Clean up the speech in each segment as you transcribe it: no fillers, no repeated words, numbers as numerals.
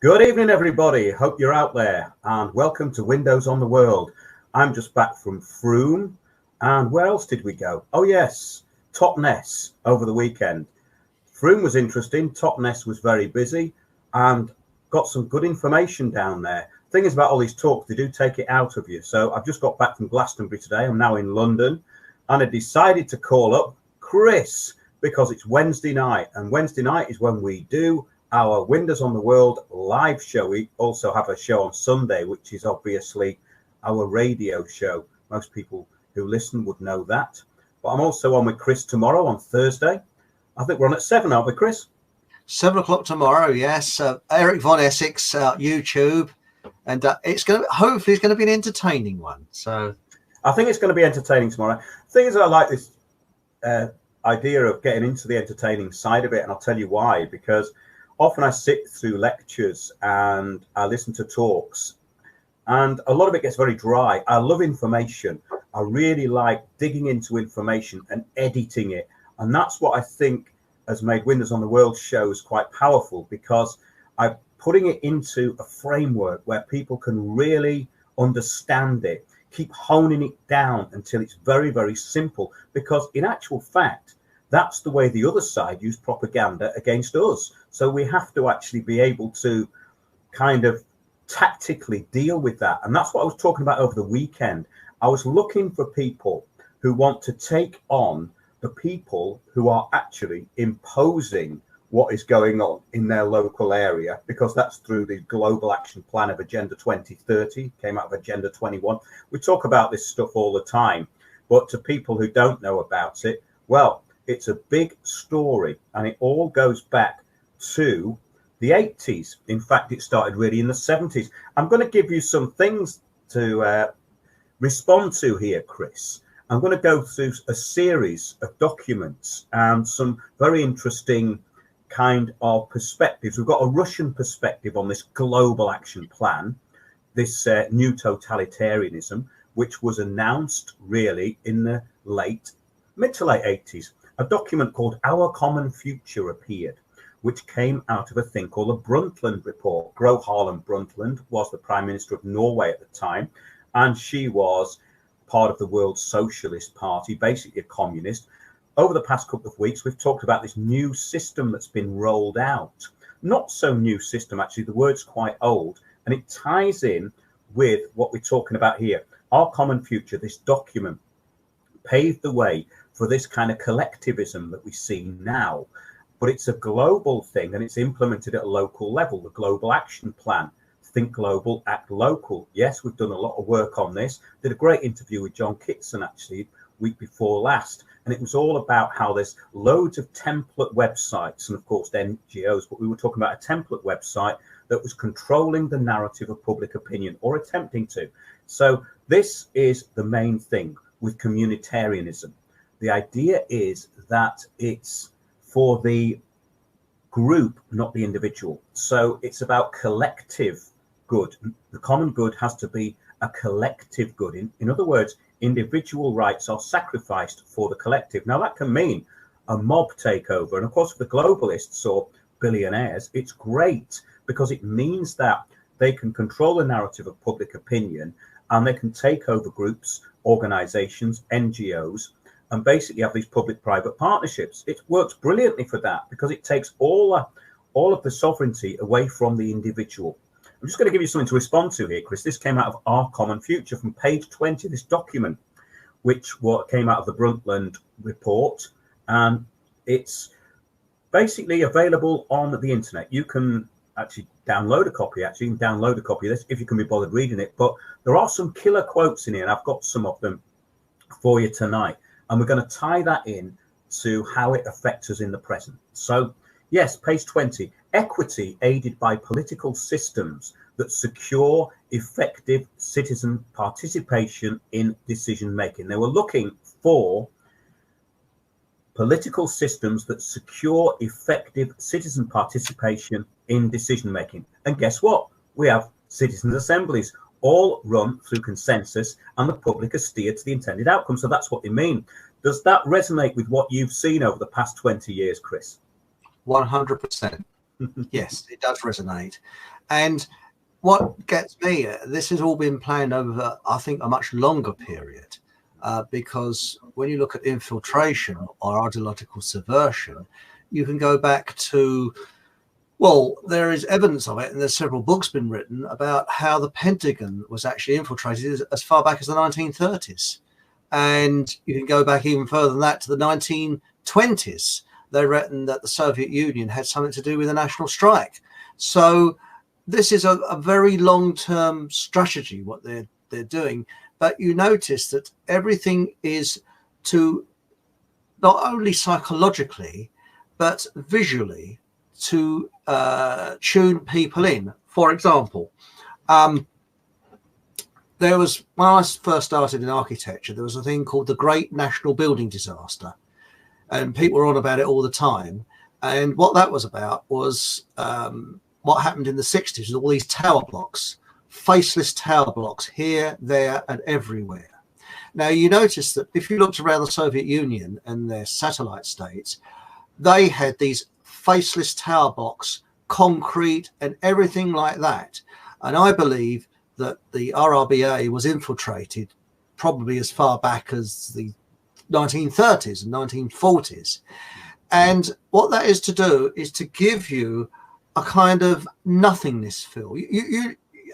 Good evening, everybody. Hope you're out there, and welcome to Windows on the World. I'm just back from Frome, and where else did we go? Oh yes, Totnes over the weekend. Frome was interesting. Totnes was very busy, and got some good information down there. Thing is about all these talks, they do take it out of you. So I've just got back from Glastonbury today. I'm now in London, and I decided to call up Chris because it's Wednesday night, and Wednesday night is when we do our Windows on the World live show. We also have a show on Sunday, which is obviously our radio show. Most people who listen would know that. But I'm also on with Chris tomorrow on Thursday. I think we're on at 7, aren't we, Chris? 7 o'clock tomorrow, yes. Eric Von Essex, YouTube. And hopefully it's going to be an entertaining one. So I think it's going to be entertaining tomorrow. The thing is, I like this idea of getting into the entertaining side of it, and I'll tell you why. Because often I sit through lectures and I listen to talks, and a lot of it gets very dry. I love information. I really like digging into information and editing it. And that's what I think has made Windows on the World shows quite powerful, because I'm putting it into a framework where people can really understand it, keep honing it down until it's very, very simple. Because in actual fact, that's the way the other side use propaganda against us. So we have to actually be able to kind of tactically deal with that. And that's what I was talking about over the weekend. I was looking for people who want to take on the people who are actually imposing what is going on in their local area, because that's through the Global Action Plan of Agenda 2030, came out of Agenda 21. We talk about this stuff all the time, but to people who don't know about it, well, it's a big story, and it all goes back to the 80s. In fact, it started really in the 70s. I'm going to give you some things to respond to here, Chris. I'm going to go through a series of documents and some very interesting kind of perspectives. We've got a Russian perspective on this global action plan, this new totalitarianism, which was announced really in the mid to late 80s. A document called Our Common Future appeared, which came out of a thing called the Brundtland Report. Gro Harlem Brundtland was the Prime Minister of Norway at the time, and she was part of the World Socialist Party, basically a communist. Over the past couple of weeks, we've talked about this new system that's been rolled out. Not so new system, actually, the word's quite old, and it ties in with what we're talking about here. Our Common Future, this document, paved the way for this kind of collectivism that we see now. But it's a global thing, and it's implemented at a local level. The Global Action Plan, think global, act local. Yes, we've done a lot of work on this. Did a great interview with John Kitson, actually, week before last. And it was all about how there's loads of template websites and, of course, NGOs. But we were talking about a template website that was controlling the narrative of public opinion, or attempting to. So this is the main thing with communitarianism. The idea is that it's for the group, not the individual. So it's about collective good. The common good has to be a collective good. In other words, individual rights are sacrificed for the collective. Now, that can mean a mob takeover. And of course, for the globalists or billionaires, it's great, because it means that they can control the narrative of public opinion, and they can take over groups, organizations, NGOs, and basically have these public-private partnerships. It works brilliantly for that, because it takes all of the sovereignty away from the individual. I'm just going to give you something to respond to here, Chris. This came out of Our Common Future from page 20, this document, which came out of the Brundtland Report, and it's basically available on the internet. You can actually download a copy. You can download a copy of this if you can be bothered reading it. But there are some killer quotes in here, and I've got some of them for you tonight. And we're going to tie that in to how it affects us in the present. So, yes, page 20, equity aided by political systems that secure effective citizen participation in decision making. They were looking for political systems that secure effective citizen participation in decision making. And guess what? We have citizens' assemblies, all run through consensus, and the public is steered to the intended outcome. So that's what they mean. Does that resonate with what you've seen over the past 20 years, Chris? 100%. Yes, it does resonate. And what gets me, this has all been planned over, I think, a much longer period, because when you look at infiltration or ideological subversion, you can go back to, well, there is evidence of it, and there's several books been written about how the Pentagon was actually infiltrated as far back as the 1930s. And you can go back even further than that to the 1920s. They reckon that the Soviet Union had something to do with a national strike. So this is a very long-term strategy, what they're doing. But you notice that everything is to not only psychologically, but visually to tune people in. For example, there was, when I first started in architecture, there was a thing called the Great National Building Disaster. And people were on about it all the time. And what that was about was what happened in the 60s with all these tower blocks, faceless tower blocks here, there, and everywhere. Now, you notice that if you looked around the Soviet Union and their satellite states, they had these faceless tower blocks, concrete, and everything like that. And I believe that the RRBA was infiltrated probably as far back as the 1930s and 1940s. And what that is to do is to give you a kind of nothingness feel.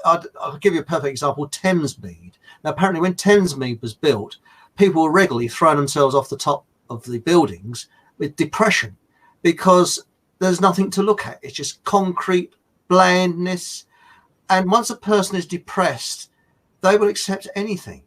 I'll give you a perfect example, Thamesmead. Now, apparently when Thamesmead was built, people were regularly throwing themselves off the top of the buildings with depression because there's nothing to look at. It's just concrete, blandness. And once a person is depressed, they will accept anything.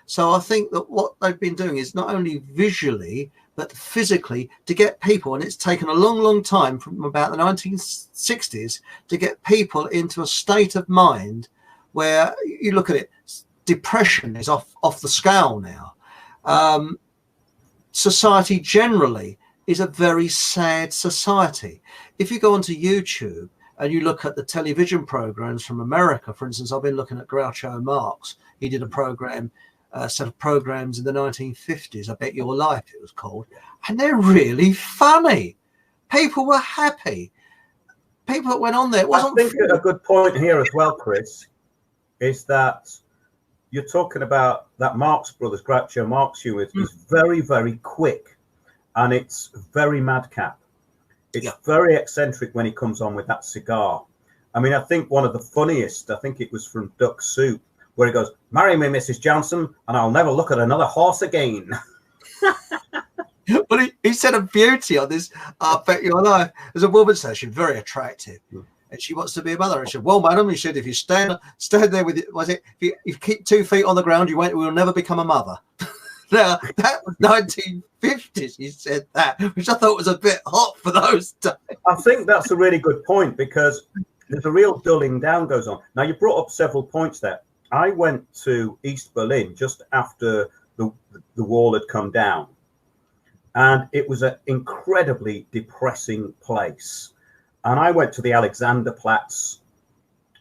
So I think that what they've been doing is not only visually, but physically to get people, and it's taken a long, long time from about the 1960s to get people into a state of mind where you look at it, depression is off the scale now. Society generally is a very sad society. If you go onto YouTube and you look at the television programs from America, for instance, I've been looking at Groucho Marx. He did a set of programs in the 1950s, I Bet Your Life it was called, and they're really funny. People were happy. People that went on there, it wasn't. I think a good point here as well, Chris, is that you're talking about that Marx Brothers, Groucho Marx humor is very, very quick, and it's very madcap. It's very eccentric when he comes on with that cigar. I mean, I think one of the funniest, I think it was from Duck Soup, where he goes, "Marry me, Mrs. Johnson, and I'll never look at another horse again." But he said a beauty on this, I Bet Your Life. There's a woman says she's very attractive, and she wants to be a mother. And she said, "Well, madam," he said, "if you stand there with it, was it? If you keep 2 feet on the ground, you will never become a mother." Now that was 1950s. He said that, which I thought was a bit hot for those days. I think that's a really good point because there's a real dulling down goes on. Now you brought up several points there. I went to East Berlin just after the wall had come down, and it was an incredibly depressing place. And I went to the Alexanderplatz,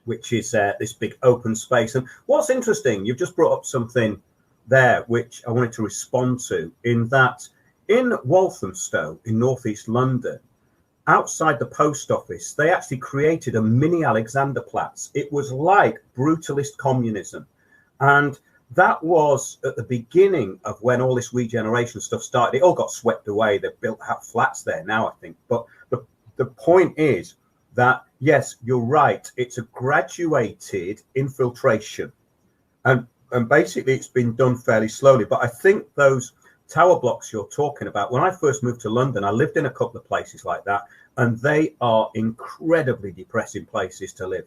which is this big open space. And what's interesting, you've just brought up something there which I wanted to respond to, in that in Walthamstow in northeast London, outside the post office, they actually created a mini Alexanderplatz. It was like brutalist communism. And that was at the beginning of when all this regeneration stuff started. It all got swept away. They've built flats there now, I think. But the point is that, yes, you're right. It's a graduated infiltration. And basically it's been done fairly slowly. But I think those tower blocks you're talking about, when I first moved to London, I lived in a couple of places like that, and they are incredibly depressing places to live.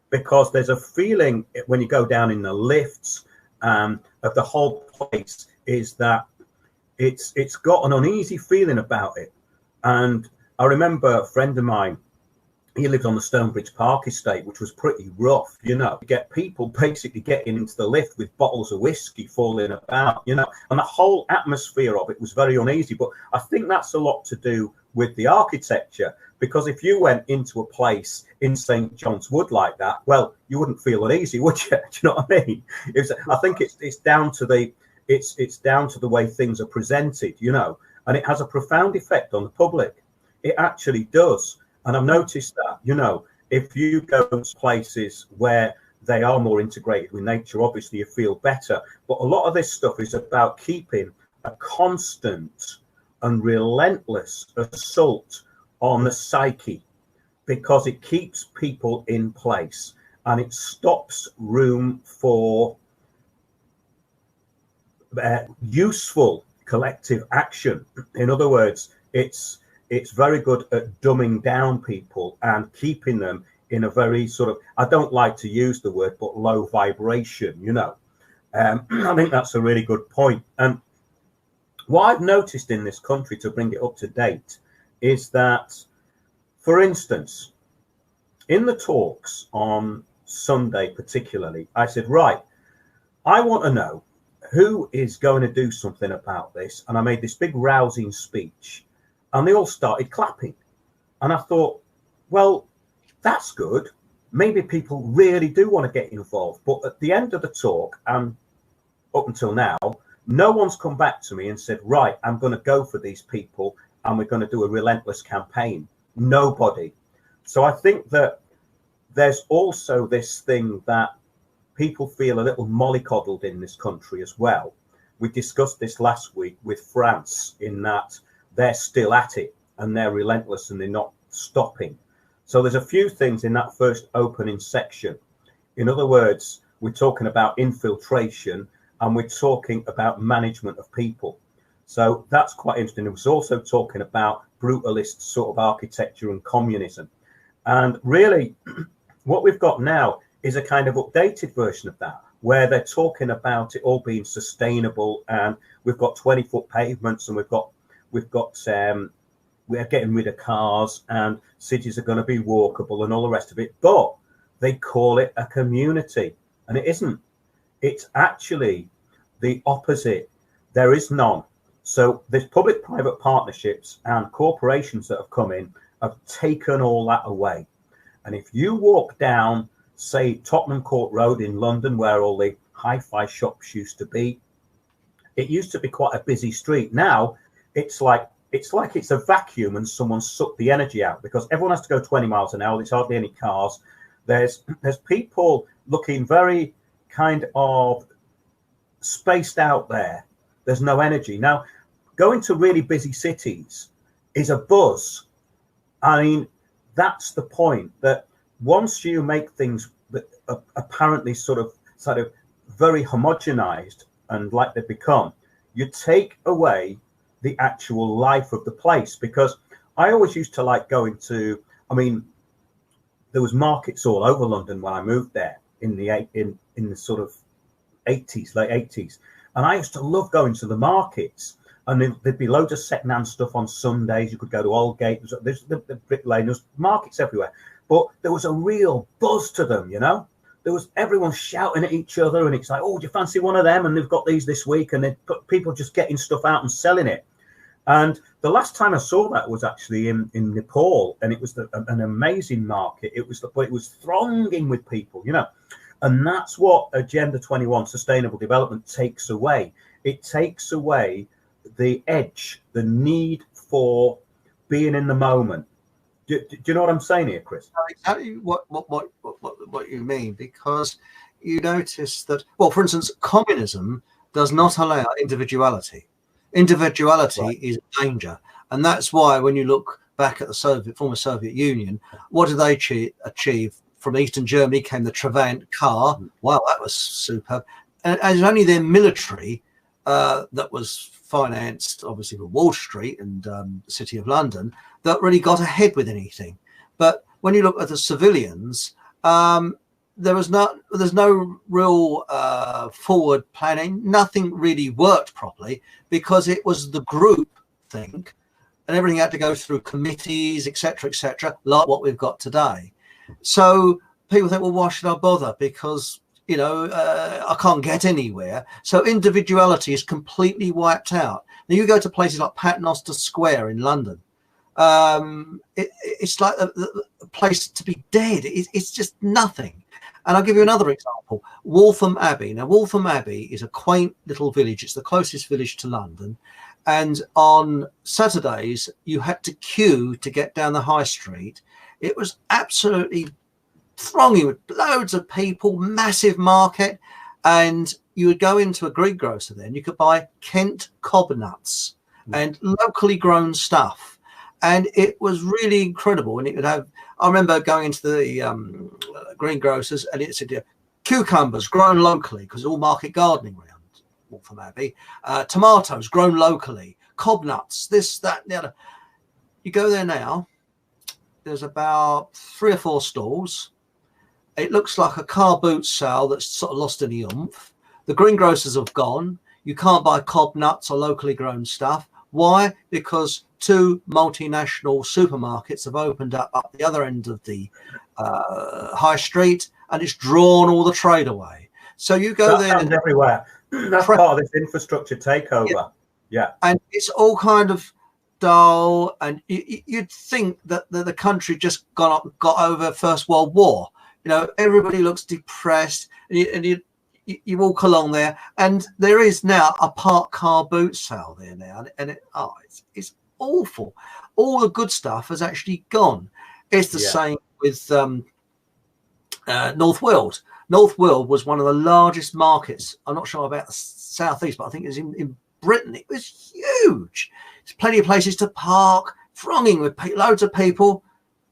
Because there's a feeling when you go down in the lifts of the whole place is that it's got an uneasy feeling about it. And I remember a friend of mine, he lived on the Stonebridge Park estate, which was pretty rough, you know. You get people basically getting into the lift with bottles of whiskey falling about, you know, and the whole atmosphere of it was very uneasy. But I think that's a lot to do with the architecture, because if you went into a place in St. John's Wood like that, well, you wouldn't feel uneasy, would you? Do you know what I mean? I think it's down to the way things are presented, you know, and it has a profound effect on the public. It actually does. And I've noticed that, you know, if you go to places where they are more integrated with nature, obviously you feel better. But a lot of this stuff is about keeping a constant and relentless assault on the psyche, because it keeps people in place and it stops room for useful collective action. In other words, it's very good at dumbing down people and keeping them in a very sort of, I don't like to use the word, but low vibration, you know. I think that's a really good point. And what I've noticed in this country, to bring it up to date, is that, for instance, in the talks on Sunday particularly, I said, right, I want to know who is going to do something about this. And I made this big rousing speech and they all started clapping. And I thought, well, that's good. Maybe people really do want to get involved. But at the end of the talk, and up until now, no one's come back to me and said, right, I'm going to go for these people and we're going to do a relentless campaign. Nobody. So I think that there's also this thing that people feel a little mollycoddled in this country as well. We discussed this last week with France, in that they're still at it and they're relentless and they're not stopping. So there's a few things in that first opening section. In other words, we're talking about infiltration and we're talking about management of people. So that's quite interesting. It was also talking about brutalist sort of architecture and communism. And really, what we've got now is a kind of updated version of that, where they're talking about it all being sustainable, and we've got 20-foot pavements, and we're getting rid of cars, and cities are going to be walkable, and all the rest of it. But they call it a community, and it isn't. It's actually the opposite. There is none. So there's public-private partnerships and corporations that have come in, have taken all that away. And if you walk down, say, Tottenham Court Road in London, where all the hi-fi shops used to be, it used to be quite a busy street. Now it's like it's a vacuum and someone sucked the energy out, because everyone has to go 20 miles an hour. There's hardly any cars. There's people looking very kind of spaced out there. There's no energy. Now, going to really busy cities is a buzz. I mean, that's the point, that once you make things that are apparently sort of very homogenized and like they've become, you take away the actual life of the place. Because I always used to like going to, I mean, there was markets all over London when I moved there in the sort of 80s, late 80s. And I used to love going to the markets. And there'd be loads of second-hand stuff on Sundays. You could go to Aldgate. There's the Brick Lane. There's markets everywhere. But there was a real buzz to them, you know. There was everyone shouting at each other, and it's like, oh, do you fancy one of them? And they've got these this week, and people just getting stuff out and selling it. And the last time I saw that was actually in Nepal, and it was an amazing market. It was thronging with people, you know. And that's what Agenda 21 Sustainable Development takes away. It takes away the edge, the need for being in the moment. Do you know what I'm saying here, Chris? Exactly what you mean, because you notice that, well, for instance, communism does not allow individuality. Individuality right. is a danger, and that's why when you look back at the former Soviet Union, what did they achieve? From Eastern Germany came the Trabant car. Wow, that was superb. And it was only their military that was financed, obviously, with Wall Street and the City of London, that really got ahead with anything. But when you look at the civilians, there's no real forward planning. Nothing really worked properly, because it was the group thing, and everything had to go through committees, etc., like what we've got today. So people think, well, why should I bother? Because, you know, I can't get anywhere. So individuality is completely wiped out. Now you go to places like Paternoster Square in London. It's like a place to be dead. It's just nothing. And I'll give you another example. Waltham Abbey. Now, Waltham Abbey is a quaint little village. It's the closest village to London. And on Saturdays, you had to queue to get down the high street. It was absolutely thronging with loads of people, massive market. And you would go into a greengrocer then, you could buy Kent cob nuts and locally grown stuff. And it was really incredible. And it would have, I remember going into the greengrocers and it said, cucumbers grown locally, because all market gardening around Waltham Abbey, tomatoes grown locally, cob nuts, this, that, the other. You go there now, there's about 3 or 4 stalls. It looks like a car boot sale that's sort of lost any oomph. The greengrocers have gone. You can't buy cob nuts or locally grown stuff. Why? Because 2 multinational supermarkets have opened up the other end of the high street, and it's drawn all the trade away. So you go there and everywhere. That's part of this infrastructure takeover. Yeah. And it's all kind of dull, and you'd think that the country just got over First World War. You know, everybody looks depressed, and you walk along there, and there is now a parked car boot sale there now, and it's awful. All the good stuff has actually gone. It's the same with North Weald. North Weald was one of the largest markets. I'm not sure about the southeast, but I think it was in Britain. It was huge. There's plenty of places to park, thronging with loads of people.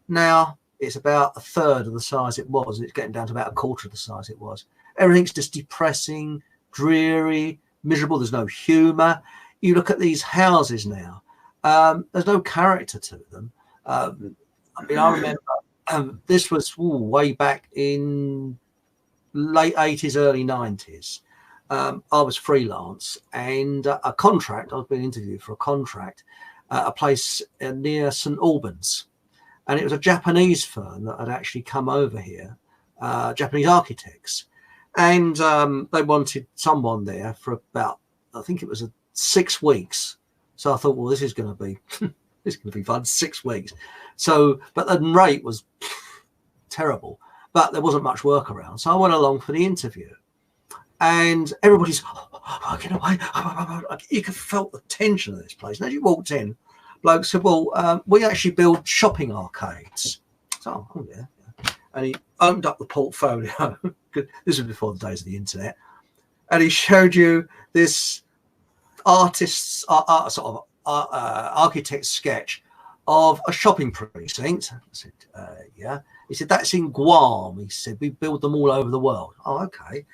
Now it's about 1/3 of the size it was. It's getting down to about 1/4 of the size it was. Everything's just depressing, dreary, miserable. There's no humour. You look at these houses now. There's no character to them. I mean, I remember this was way back in late 80s, early 90s. I was freelance, and a contract, I've been interviewed for a contract, a place near St Albans. And it was a Japanese firm that had actually come over here, Japanese architects. And they wanted someone there for about, I think it was 6 weeks. So I thought, well, this is going to be, this is going to be fun, 6 weeks. So, but the rate was terrible, but there wasn't much work around. So I went along for the interview, and everybody's get away. You could felt the tension of this place. And as you walked in, bloke said, well, we actually build shopping arcades. So, oh yeah. And he opened up the portfolio. This was before the days of the internet. And he showed you this artist's architect's sketch of a shopping precinct. I said, yeah. He said, that's in Guam. He said, we build them all over the world. Oh, okay.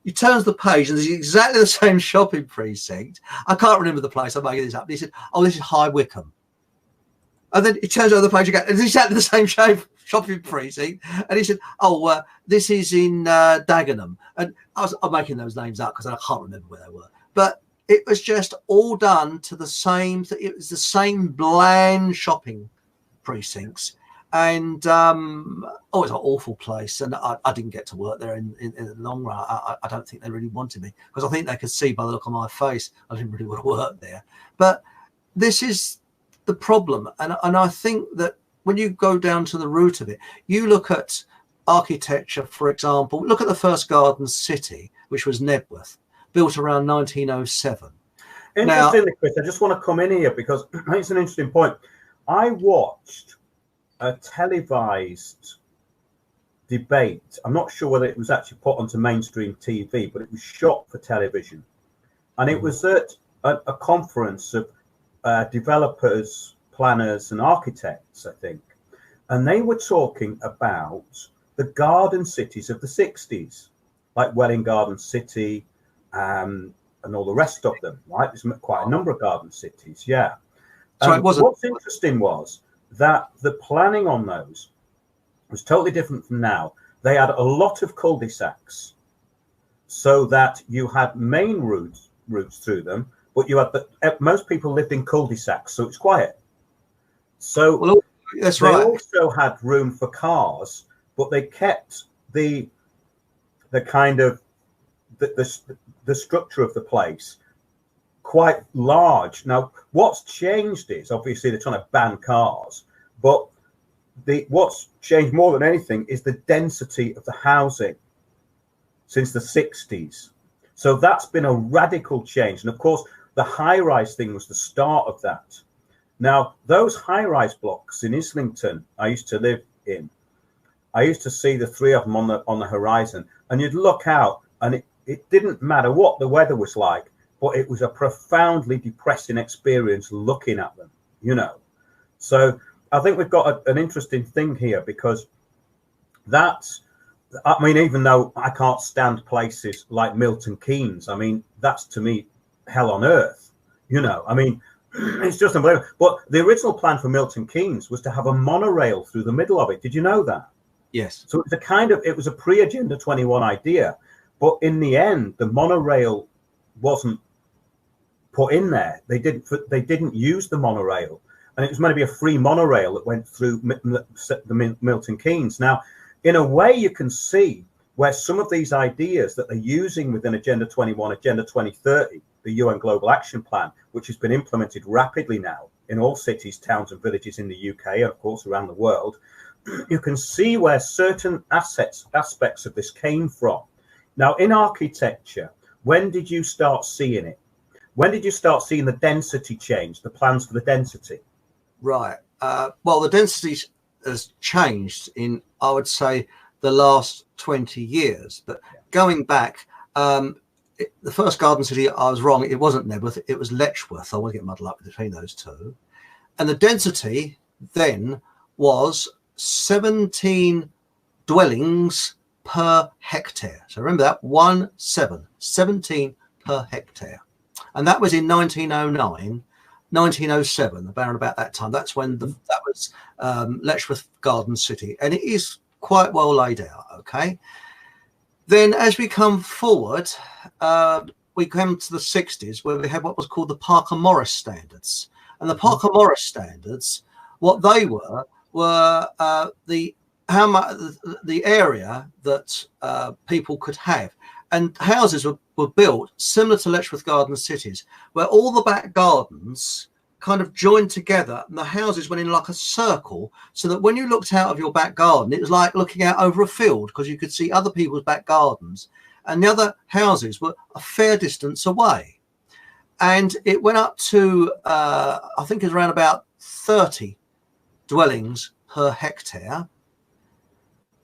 He turns the page and there's exactly the same shopping precinct. I can't remember the place. I'm making this up. He said, oh, this is High Wycombe. And then he turns over the page again, and it's exactly the same shopping precinct. And he said, oh, this is in Dagenham. And I'm making those names up because I can't remember where they were. But it was just all done to the same, it was the same bland shopping precincts. And it's an awful place. And I didn't get to work there in the long run. I don't think they really wanted me, because I think they could see by the look on my face I didn't really want to work there. But this is the problem. And I think that when you go down to the root of it, you look at architecture, for example, look at the first garden city, which was Knebworth, built around 1907. Interestingly, Chris, I just want to come in here because it's an interesting point. I watched a televised debate. I'm not sure whether it was actually put onto mainstream TV, but it was shot for television. And it was at a conference of developers, planners and architects, I think. And they were talking about the garden cities of the 60s, like Welwyn Garden City and all the rest of them, right? There's quite a number of garden cities, yeah. So what's interesting was that the planning on those was totally different from now. They had a lot of cul-de-sacs, so that you had main routes through them, but you had most people lived in cul-de-sacs, so it's quiet. So that's right. They also had room for cars, but they kept the kind of the structure of the place quite large. Now, what's changed is obviously they're trying to ban cars, but what's changed more than anything is the density of the housing since the 60s. So that's been a radical change. And of course, the high-rise thing was the start of that. Now, those high-rise blocks in Islington, I used to live in, I used to see the three of them on the horizon, and you'd look out, and it didn't matter what the weather was like, but it was a profoundly depressing experience looking at them, you know. So I think we've got an interesting thing here, because that's, I mean, even though I can't stand places like Milton Keynes, I mean, that's to me hell on earth, you know. I mean, it's just unbelievable. But the original plan for Milton Keynes was to have a monorail through the middle of it. Did you know that? Yes. So it was a pre-Agenda 21 idea, but in the end, the monorail wasn't put in there. They didn't use the monorail, and it was meant to be a free monorail that went through the Milton Keynes. Now, in a way, you can see where some of these ideas that they're using within Agenda 21, Agenda 2030, the UN Global Action Plan, which has been implemented rapidly now in all cities, towns, and villages in the UK, and of course around the world, you can see where certain aspects of this came from. Now, in architecture, when did you start seeing it? When did you start seeing the density change, the plans for the density? Right. Well, the density has changed in, I would say, the last 20 years. But going back, the first garden city, I was wrong. It wasn't Nebworth. It was Letchworth. I want to get muddled up between those two. And the density then was 17 dwellings per hectare. So remember that, 17 per hectare. And that was in 1909, 1907, around about that time. That's when that was Letchworth Garden City. And it is quite well laid out, okay? Then as we come forward, we come to the 60s, where we had what was called the Parker Morris Standards. And the Parker Morris Standards, what they were the area that people could have. And houses were built similar to Letchworth Garden Cities, where all the back gardens kind of joined together and the houses went in like a circle, so that when you looked out of your back garden, it was like looking out over a field, because you could see other people's back gardens, and the other houses were a fair distance away. And it went up to, I think it was around about 30 dwellings per hectare.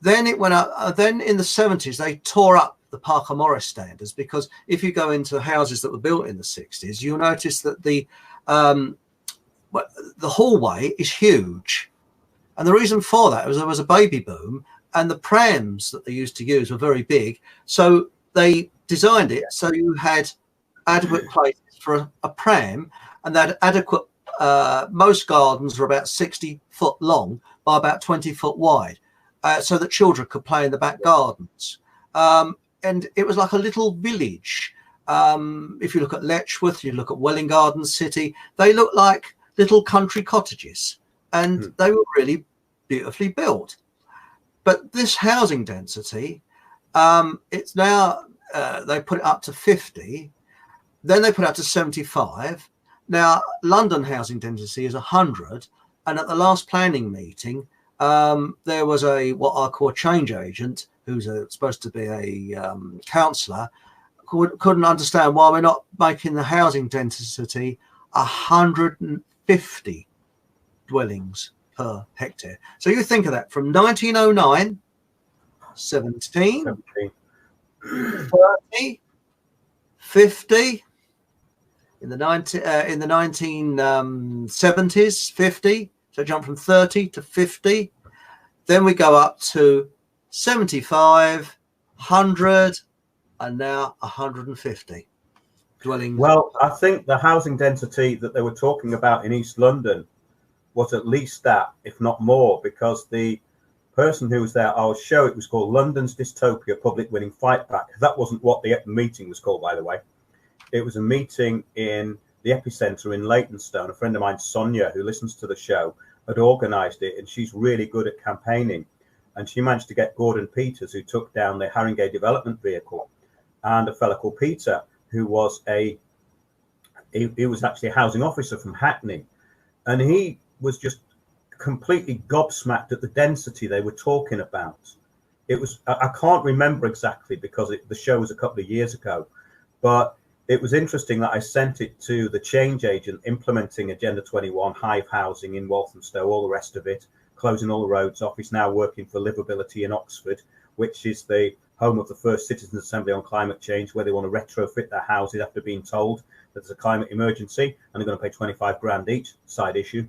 Then it went up, then in the 70s, they tore up the Parker Morris Standards, because if you go into houses that were built in the 60s, you'll notice that the hallway is huge. And the reason for that was there was a baby boom, and the prams that they used to use were very big. So they designed it so you had adequate places for a pram, and that adequate, most gardens were about 60 foot long by about 20 foot wide, so that children could play in the back gardens. And it was like a little village. If you look at Letchworth, you look at Welwyn Garden City, they look like little country cottages, and they were really beautifully built. But this housing density, it's now, they put it up to 50, then they put it up to 75. Now, London housing density is 100, and at the last planning meeting, there was what I call a change agent, who's supposed to be a councillor, couldn't understand why we're not making the housing density 150 dwellings per hectare. So you think of that, from 1909, 17, 30, 50, in the 1970s, 50. So jump from 30 to 50. Then we go up to 75, 100, and now 150 dwellings. Well, I think the housing density that they were talking about in East London was at least that, if not more, because the person who was there, I'll show, it was called London's Dystopia Public Winning Fight Back. That wasn't what the meeting was called, by the way. It was a meeting in the Epicenter in Leytonstone. A friend of mine, Sonia, who listens to the show, had organised it, and she's really good at campaigning. And she managed to get Gordon Peters, who took down the Haringey development vehicle, and a fellow called Peter, who was he was actually a housing officer from Hackney. And he was just completely gobsmacked at the density they were talking about. It was, I can't remember exactly, because the show was a couple of years ago, but it was interesting that I sent it to the change agent implementing Agenda 21, Hive housing in Walthamstow, all the rest of it, closing all the roads off. He's now working for Livability in Oxford, which is the home of the first Citizens Assembly on climate change, where they want to retrofit their houses after being told that there's a climate emergency, and they're going to pay 25 grand each. Side issue.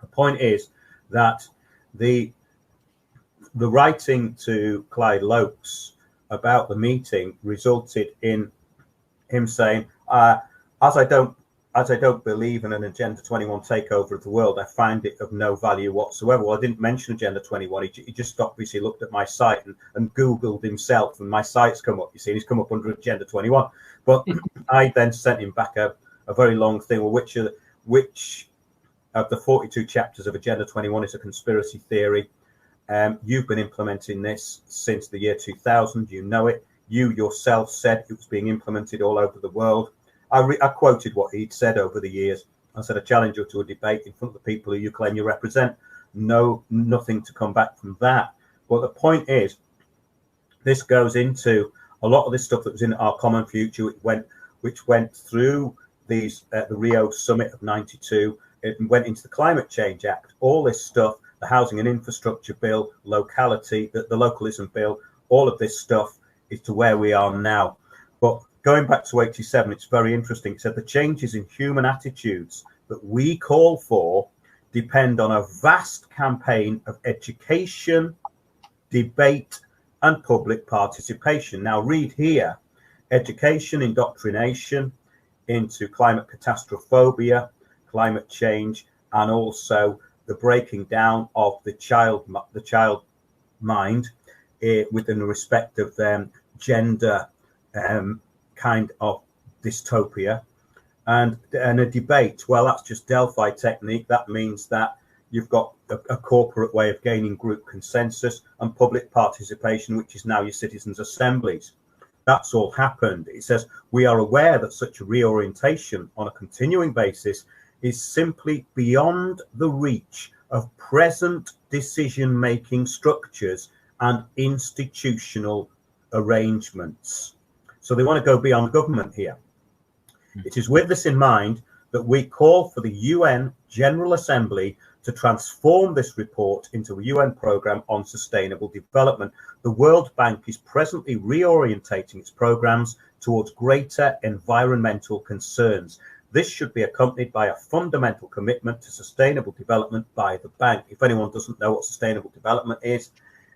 The point is that the writing to Clyde Lokes about the meeting resulted in him saying, as I don't believe in an Agenda 21 takeover of the world, I find it of no value whatsoever. Well, I didn't mention Agenda 21. He just obviously looked at my site and Googled himself, and my site's come up. You see, he's come up under Agenda 21. But I then sent him back a very long thing. Well, which of the 42 chapters of Agenda 21 is a conspiracy theory? You've been implementing this since the year 2000. You know it. You yourself said it was being implemented all over the world. I quoted what he'd said over the years. I said, I challenge you to a debate in front of the people who you claim you represent. No, nothing to come back from that. But the point is, this goes into a lot of this stuff that was in Our Common Future, which went through these the Rio Summit of '92. It went into the Climate Change Act. All this stuff, the Housing and Infrastructure Bill, locality, the Localism Bill, all of this stuff is to where we are now. But going back to 87, it's very interesting. It said the changes in human attitudes that we call for depend on a vast campaign of education, debate, and public participation. Now, read here: education, indoctrination into climate catastrophophobia, climate change, and also the breaking down of the child mind within the respect of gender kind of dystopia, and a debate. Well, that's just Delphi technique. That means that you've got a corporate way of gaining group consensus, and public participation, which is now your citizens' assemblies. That's all happened. It says we are aware that such a reorientation on a continuing basis is simply beyond the reach of present decision-making structures and institutional arrangements. So they want to go beyond government here. It is with this in mind that we call for the UN General Assembly to transform this report into a UN programme on sustainable development. The World Bank is presently reorientating its programmes towards greater environmental concerns. This should be accompanied by a fundamental commitment to sustainable development by the bank. If anyone doesn't know what sustainable development is,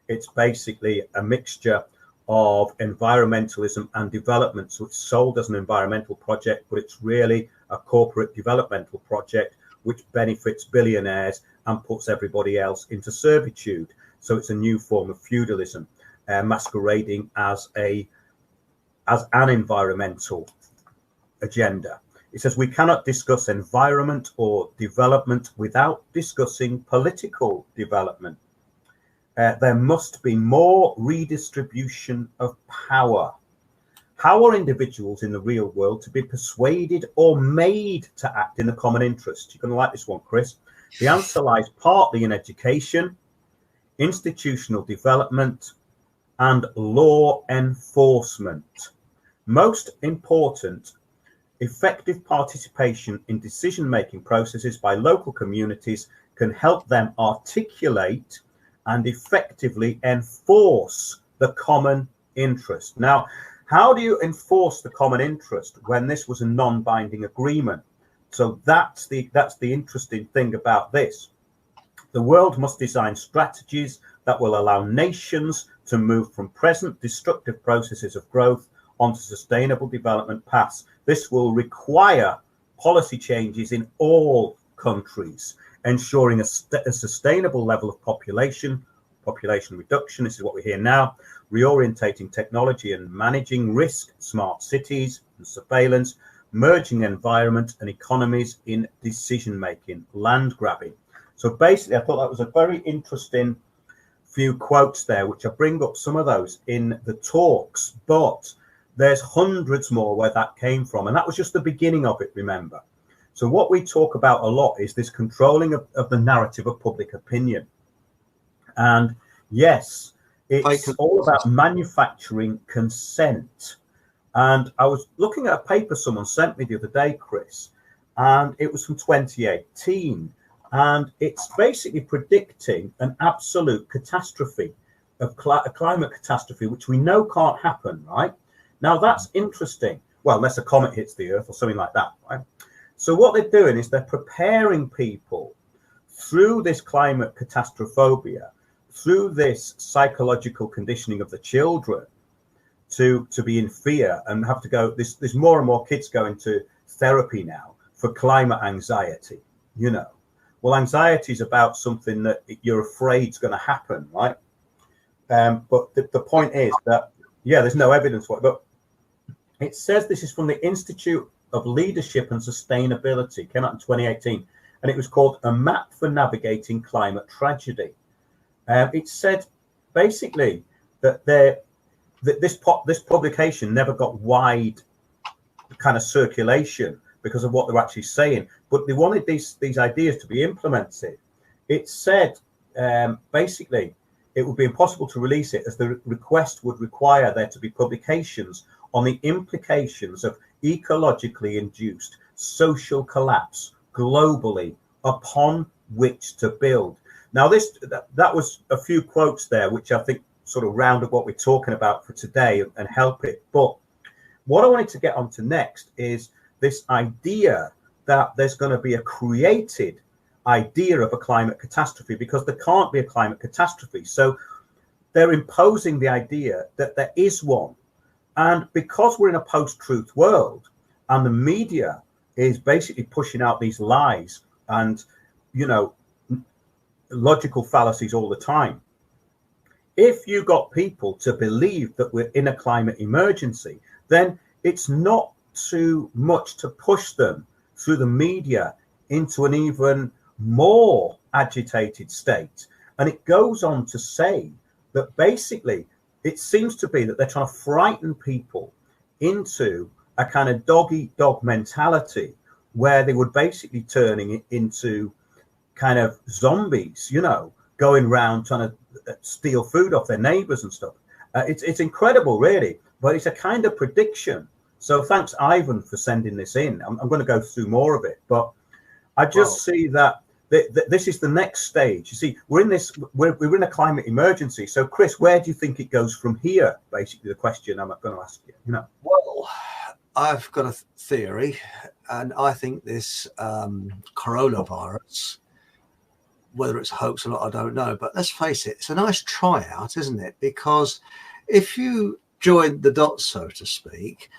it's basically a mixture of environmentalism and development. So it's sold as an environmental project, but it's really a corporate developmental project which benefits billionaires and puts everybody else into servitude. So it's a new form of feudalism, masquerading as an environmental agenda. It says we cannot discuss environment or development without discussing political development. There must be more redistribution of power. How are individuals in the real world to be persuaded or made to act in the common interest? You're going to like this one, Chris. The answer lies partly in education, institutional development, and law enforcement. Most important, effective participation in decision-making processes by local communities can help them articulate and effectively enforce the common interest. Now, how do you enforce the common interest when this was a non-binding agreement? So that's the interesting thing about this. The world must design strategies that will allow nations to move from present destructive processes of growth onto sustainable development paths. This will require policy changes in all countries, ensuring a sustainable level of population reduction. This is what we hear now. Reorientating technology and managing risk, smart cities and surveillance, merging environment and economies in decision-making, land grabbing. So basically, I thought that was a very interesting few quotes there, which I bring up some of those in the talks, but there's hundreds more where that came from. And that was just the beginning of it, remember. So what we talk about a lot is this controlling of the narrative of public opinion. And yes, it's all about manufacturing consent. And I was looking at a paper someone sent me the other day, Chris, and it was from 2018. and it's basically predicting an absolute catastrophe of a climate catastrophe, which we know can't happen, right? Now that's interesting. Well, unless a comet hits the Earth or something like that, right? So what they're doing is they're preparing people through this climate catastrophophobia, through this psychological conditioning of the children to be in fear and have to go. There's more and more kids going to therapy now for climate anxiety, you know. Well, anxiety is about something that you're afraid is going to happen, right? But the point is that, yeah, there's no evidence for it. But it says this is from the Institute of Leadership and Sustainability, came out in 2018, and it was called A Map for Navigating Climate Tragedy. It said basically that this publication never got wide kind of circulation because of what they're actually saying, but they wanted these ideas to be implemented. It said basically it would be impossible to release it as the request would require there to be publications on the implications of ecologically induced social collapse globally upon which to build. Now, that was a few quotes there, which I think sort of round up what we're talking about for today and help it. But what I wanted to get onto next is this idea that there's going to be a created idea of a climate catastrophe, because there can't be a climate catastrophe. So they're imposing the idea that there is one. And because we're in a post-truth world and the media is basically pushing out these lies and, you know, logical fallacies all the time, if you got people to believe that we're in a climate emergency, then it's not too much to push them through the media into an even more agitated state. And it goes on to say that basically it seems to be that they're trying to frighten people into a kind of dog-eat-dog mentality where they would basically turning it into kind of zombies, you know, going around trying to steal food off their neighbors and stuff. It's incredible, really, but it's a kind of prediction. So thanks, Ivan, for sending this in. I'm going to go through more of it, but I just see that this is the next stage. You see, we're in a climate emergency. So, Chris, where do you think it goes from here? Basically, the question I'm going to ask you. You know, well, I've got a theory, and I think this coronavirus, whether it's a hoax or not, I don't know. But let's face it, it's a nice tryout, isn't it? Because if you join the dots, so to speak,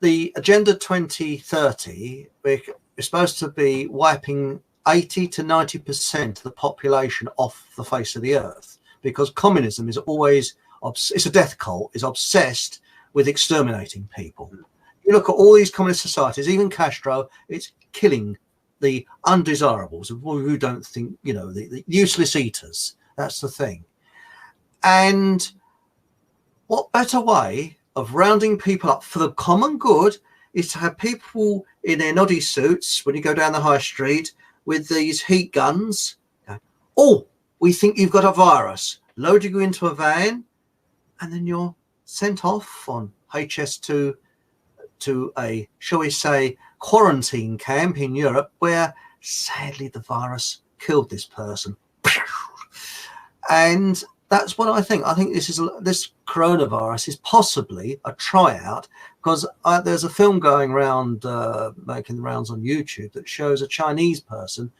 the Agenda 2030 is supposed to be wiping 80 to 90% of the population off the face of the earth, because communism is always, it's a death cult, is obsessed with exterminating people. You look at all these communist societies, even Castro, it's killing the undesirables, who don't think, you know, the useless eaters. That's the thing. And what better way of rounding people up for the common good is to have people in their noddy suits when you go down the high street with these heat guns. Oh, we think you've got a virus. Loading you into a van, and then you're sent off on HS2 to a, shall we say, quarantine camp in Europe where sadly the virus killed this person. And that's what I think. I think this coronavirus is possibly a tryout, because there's a film going around, making the rounds on YouTube, that shows a Chinese person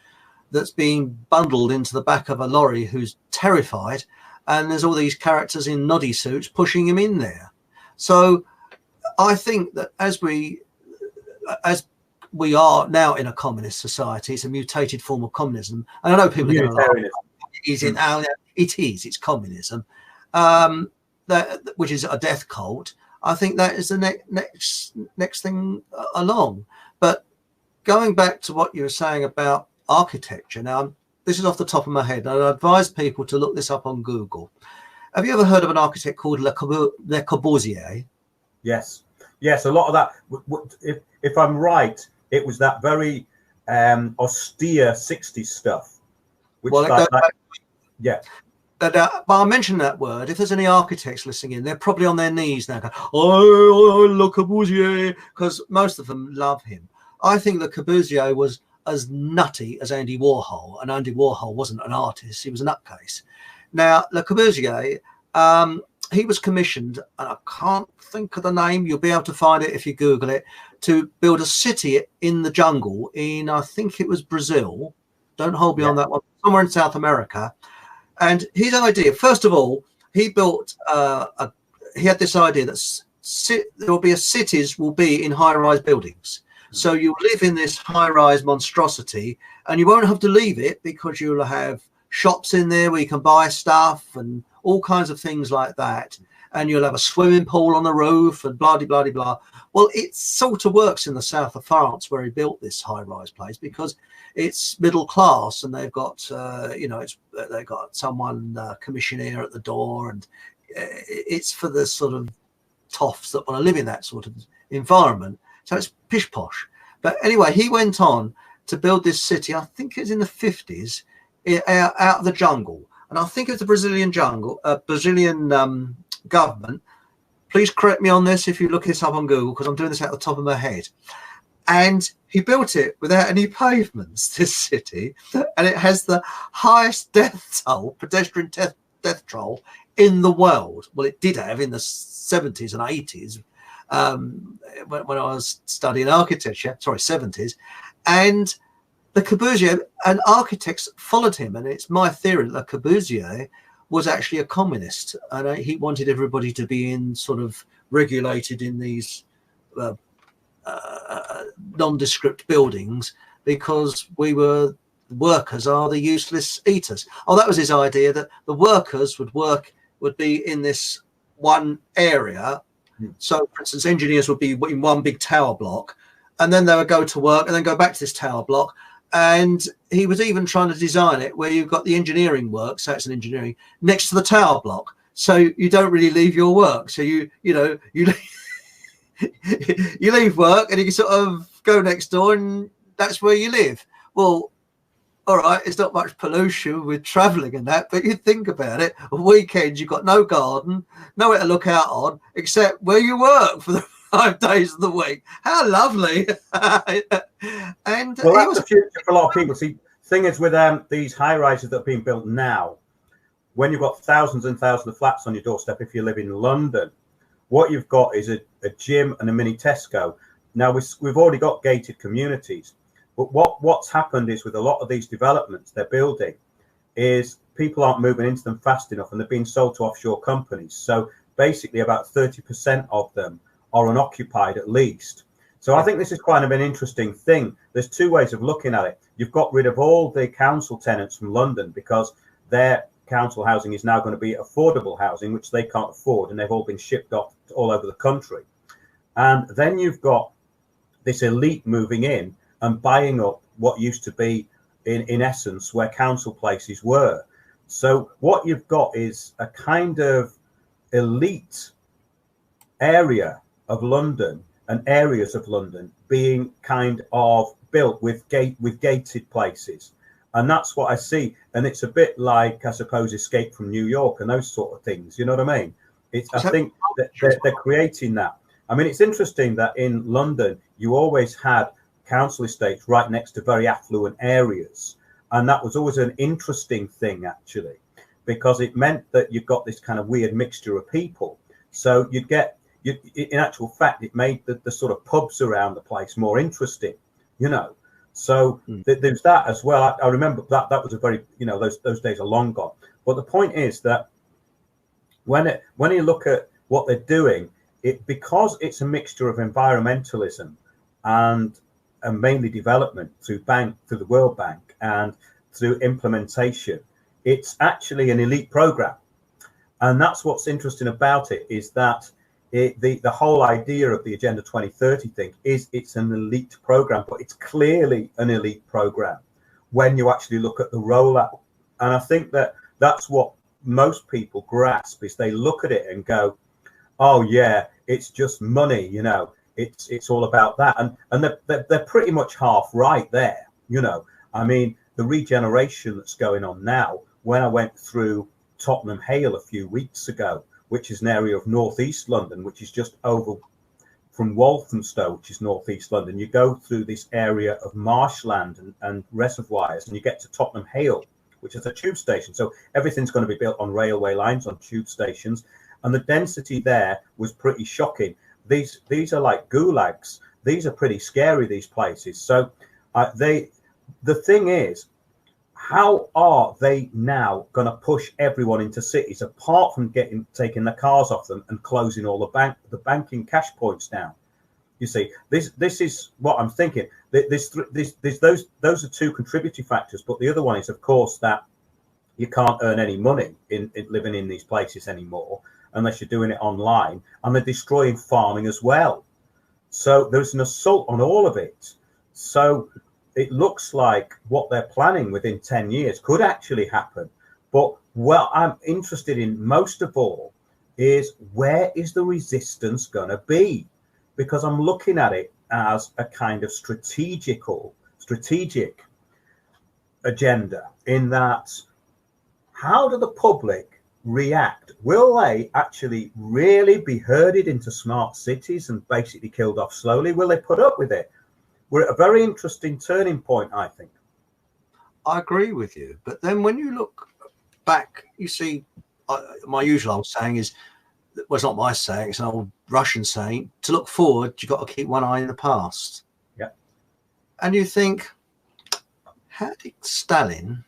that's being bundled into the back of a lorry who's terrified, and there's all these characters in noddy suits pushing him in there. So I think that as we are now in a communist society, it's a mutated form of communism. And I know people are going to laugh. It's communism, which is a death cult. I think that is the next thing along. But going back to what you were saying about architecture, now this is off the top of my head. I'd advise people to look this up on Google. Have you ever heard of an architect called Le Corbusier? Yes. A lot of that. If I'm right, it was that very austere 60s stuff. Which yeah. But I mentioned that word. If there's any architects listening in, they're probably on their knees now going, oh, Le Corbusier, because most of them love him. I think Le Corbusier was as nutty as Andy Warhol, and Andy Warhol wasn't an artist; he was a nutcase. Now, Le Corbusier, he was commissioned, and I can't think of the name. You'll be able to find it if you Google it, to build a city in the jungle in, I think it was Brazil. Don't hold me on that one. Somewhere in South America. And his idea, first of all, he built he had this idea that there will be cities will be in high-rise buildings. So you live in this high-rise monstrosity, and you won't have to leave it because you'll have shops in there where you can buy stuff and all kinds of things like that. And you'll have a swimming pool on the roof and blah, blah, blah, blah. Well, it sort of works in the south of France where he built this high-rise place because it's middle class, and they've got, they've got someone commissioner at the door, and it's for the sort of toffs that want to live in that sort of environment. So it's pish posh. But anyway, he went on to build this city. I think it was in the 50s, out of the jungle, and I think it was the Brazilian government. Please correct me on this if you look this up on Google, because I'm doing this out the top of my head. And he built it without any pavements, this city, and it has the highest death toll, pedestrian death toll in the world. Well, it did have in the 70s and 80s when I was studying architecture, 70s. And Le Corbusier and architects followed him, and it's my theory that Le Corbusier was actually a communist, and he wanted everybody to be in sort of regulated in these nondescript buildings, because workers are the useless eaters. Oh, that was his idea, that the workers would be in this one area. So, for instance, engineers would be in one big tower block, and then they would go to work and then go back to this tower block. And he was even trying to design it where you've got the engineering work, so it's an engineering, next to the tower block, so you don't really leave your work. So you leave work and you can sort of go next door, and that's where you live. Well, all right, it's not much pollution with travelling and that, but you think about it, on weekends you've got no garden, nowhere to look out on, except where you work for the 5 days of the week. How lovely. And well, that's the future for a lot of people. See, thing is with these high rises that are being built now, when you've got thousands and thousands of flats on your doorstep, if you live in London, what you've got is a gym and a mini Tesco. Now we've already got gated communities, but what's happened is with a lot of these developments they're building is people aren't moving into them fast enough, and they're being sold to offshore companies. So basically about 30% of them are unoccupied at least. So I think this is quite an interesting thing. There's two ways of looking at it. You've got rid of all the council tenants from London because their council housing is now going to be affordable housing, which they can't afford, and they've all been shipped off all over the country. And then you've got this elite moving in and buying up what used to be, in essence, where council places were. So what you've got is a kind of elite area of London and areas of London being kind of built with gated places. And that's what I see. And it's a bit like, I suppose, Escape from New York and those sort of things. You know what I mean? I think that they're creating that. I mean, it's interesting that in London, you always had council estates right next to very affluent areas. And that was always an interesting thing, actually, because it meant that you got this kind of weird mixture of people. So you'd get, in actual fact, it made the sort of pubs around the place more interesting, you know. So there's that as well. I remember that was a very, those days are long gone. But the point is that when you look at what they're doing, because it's a mixture of environmentalism and mainly development through the World Bank and through implementation, it's actually an elite program. And that's what's interesting about it, is that the whole idea of the Agenda 2030 thing is it's an elite program, but it's clearly an elite program when you actually look at the rollout. And I think that that's what most people grasp, is they look at it and go, oh yeah, it's just money, it's all about that. And they're pretty much half right there, I mean, the regeneration that's going on now, when I went through Tottenham Hale a few weeks ago, which is an area of northeast London, which is just over from Walthamstow, which is northeast London, you go through this area of marshland and reservoirs, and you get to Tottenham Hale, which is a tube station. So everything's going to be built on railway lines, on tube stations, and the density there was pretty shocking. These are like gulags. These are pretty scary, these places. So the thing is, how are they now going to push everyone into cities, apart from taking the cars off them and closing all the banking cash points down? You see, this is what I'm thinking. Those are two contributory factors, but the other one is, of course, that you can't earn any money in living in these places anymore unless you're doing it online, and they're destroying farming as well. So there's an assault on all of it. So it looks like what they're planning within 10 years could actually happen. But what I'm interested in most of all is, where is the resistance going to be? Because I'm looking at it as a kind of strategic agenda, in that, how do the public react? Will they actually really be herded into smart cities and basically killed off slowly? Will they put up with it? We're at a very interesting turning point, I think. I agree with you. But then when you look back, you see, my usual old saying is, well, it's not my saying, it's an old Russian saying, to look forward, you've got to keep one eye in the past. Yeah. And you think, how did Stalin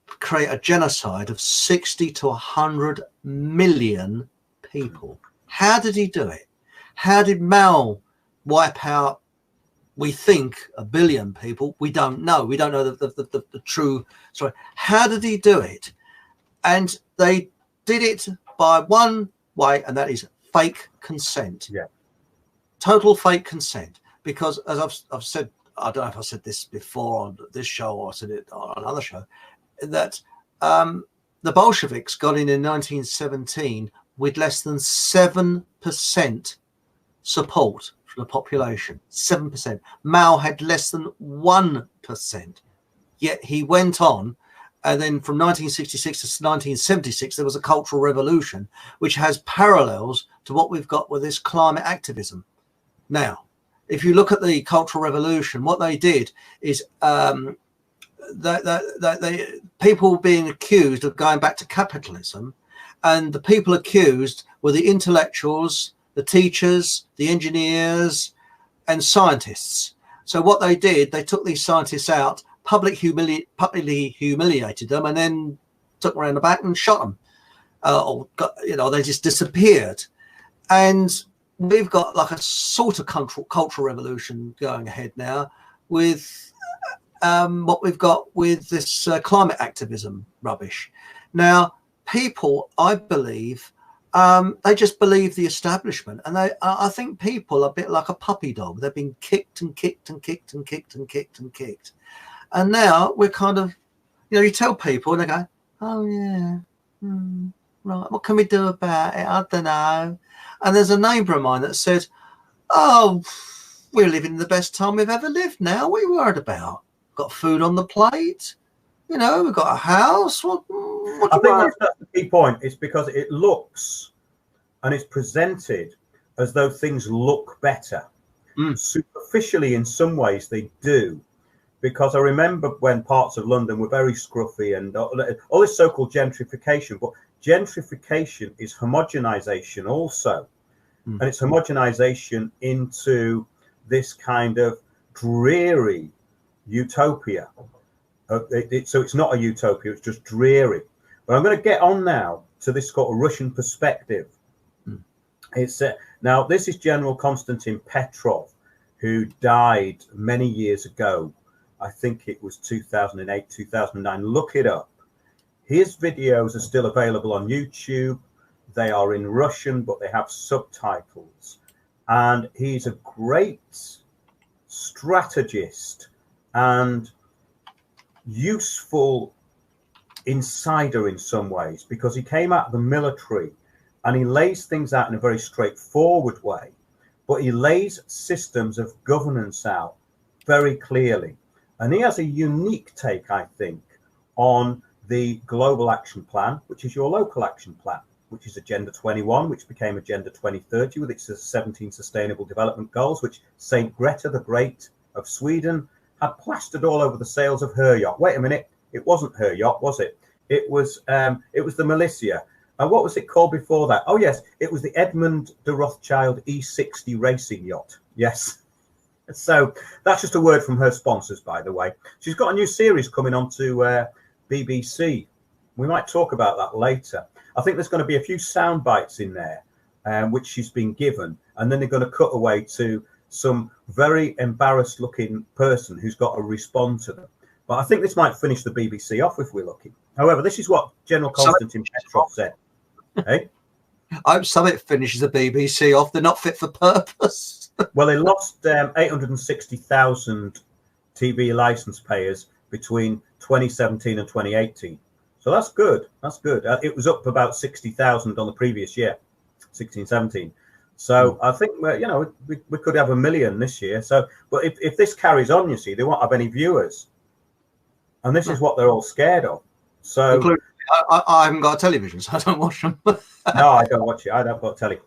create a genocide of 60 to 100 million people? How did he do it? How did Mao wipe out, we think, 1 billion people? We don't know. We don't know the true story. How did he do it? And they did it by one way, and that is fake consent. Yeah. Total fake consent. Because, as I've said, I don't know if I said this before on this show or I said it on another show, that the Bolsheviks got in 1917 with less than 7% support from the population. 7%. Mao had less than 1%. Yet he went on, and then from 1966 to 1976, there was a cultural revolution, which has parallels to what we've got with this climate activism. Now, if you look at the Cultural Revolution, what they did is people being accused of going back to capitalism, and the people accused were the intellectuals, the teachers, the engineers, and scientists. So what they did, they took these scientists out, publicly humiliated them, and then took them around the back and shot them. They just disappeared. And we've got like a sort of cultural revolution going ahead now with what we've got with this climate activism rubbish. Now, people, I believe, they just believe the establishment, and I think people are a bit like a puppy dog. They've been kicked and kicked and kicked and kicked and kicked and kicked, and now we're kind of, you tell people and they go, oh yeah, right, what can we do about it? I don't know. And there's a neighbour of mine that said, oh, we're living the best time we've ever lived now. What are you worried about? Got food on the plate, we've got a house. What I think that's the key point. It's because it looks and it's presented as though things look better. Superficially, in some ways, they do. Because I remember when parts of London were very scruffy and all this so-called gentrification, but gentrification is homogenization also. And it's homogenization into this kind of dreary utopia. So it's not a utopia, it's just dreary. But I'm going to get on now to this sort of Russian perspective. It's now, this is General Konstantin Petrov, who died many years ago. I think it was 2008, 2009. Look it up. His videos are still available on YouTube. They are in Russian, but they have subtitles. And he's a great strategist and useful insider in some ways, because he came out of the military and he lays things out in a very straightforward way, but he lays systems of governance out very clearly. And he has a unique take, I think, on the global action plan, which is your local action plan. which is Agenda 21, which became Agenda 2030 with its 17 Sustainable Development Goals, which St. Greta the Great of Sweden had plastered all over the sails of her yacht. Wait a minute, it wasn't her yacht, was it? It was the Militia. And what was it called before that? Oh yes, it was the Edmund de Rothschild E60 racing yacht. Yes. So that's just a word from her sponsors, by the way. She's got a new series coming on to BBC. We might talk about that later. I think there's going to be a few sound bites in there, which she's been given, and then they're going to cut away to some very embarrassed looking person who's got to respond to them. But I think this might finish the BBC off if we're lucky. However, this is what General Konstantin Petrov said. Hey? I hope something finishes the BBC off. They're not fit for purpose. Well, they lost 860,000 TV license payers between 2017 and 2018. So that's good. That's good. It was up about 60,000 on the previous year, 16, 17. So I think, you know, we could have 1 million this year. So, but if this carries on, you see, they won't have any viewers. And this is what they're all scared of. So I haven't got a television, so I don't watch them. No, I don't watch it. I don't got telly.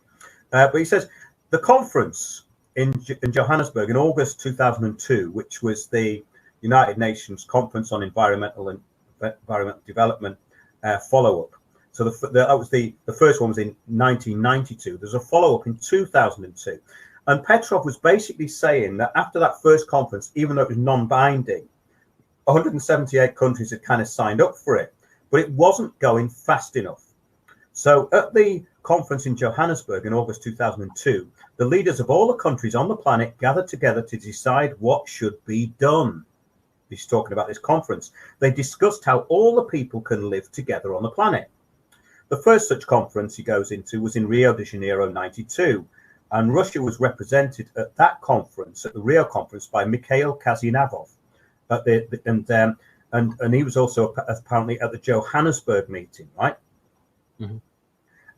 But he says the conference in Johannesburg in August 2002, which was the United Nations Conference on Environmental Development follow-up. So that was the first one was in 1992. There's a follow-up in 2002. And Petrov was basically saying that after that first conference, even though it was non-binding, 178 countries had kind of signed up for it, but it wasn't going fast enough. So at the conference in Johannesburg in August 2002, the leaders of all the countries on the planet gathered together to decide what should be done. He's talking about this conference. They discussed how all the people can live together on the planet. The first such conference he goes into was in Rio de Janeiro 92, and Russia was represented at that conference, at the Rio conference, by Mikhail Kazyanov. And he was also apparently at the Johannesburg meeting, right? Mm-hmm.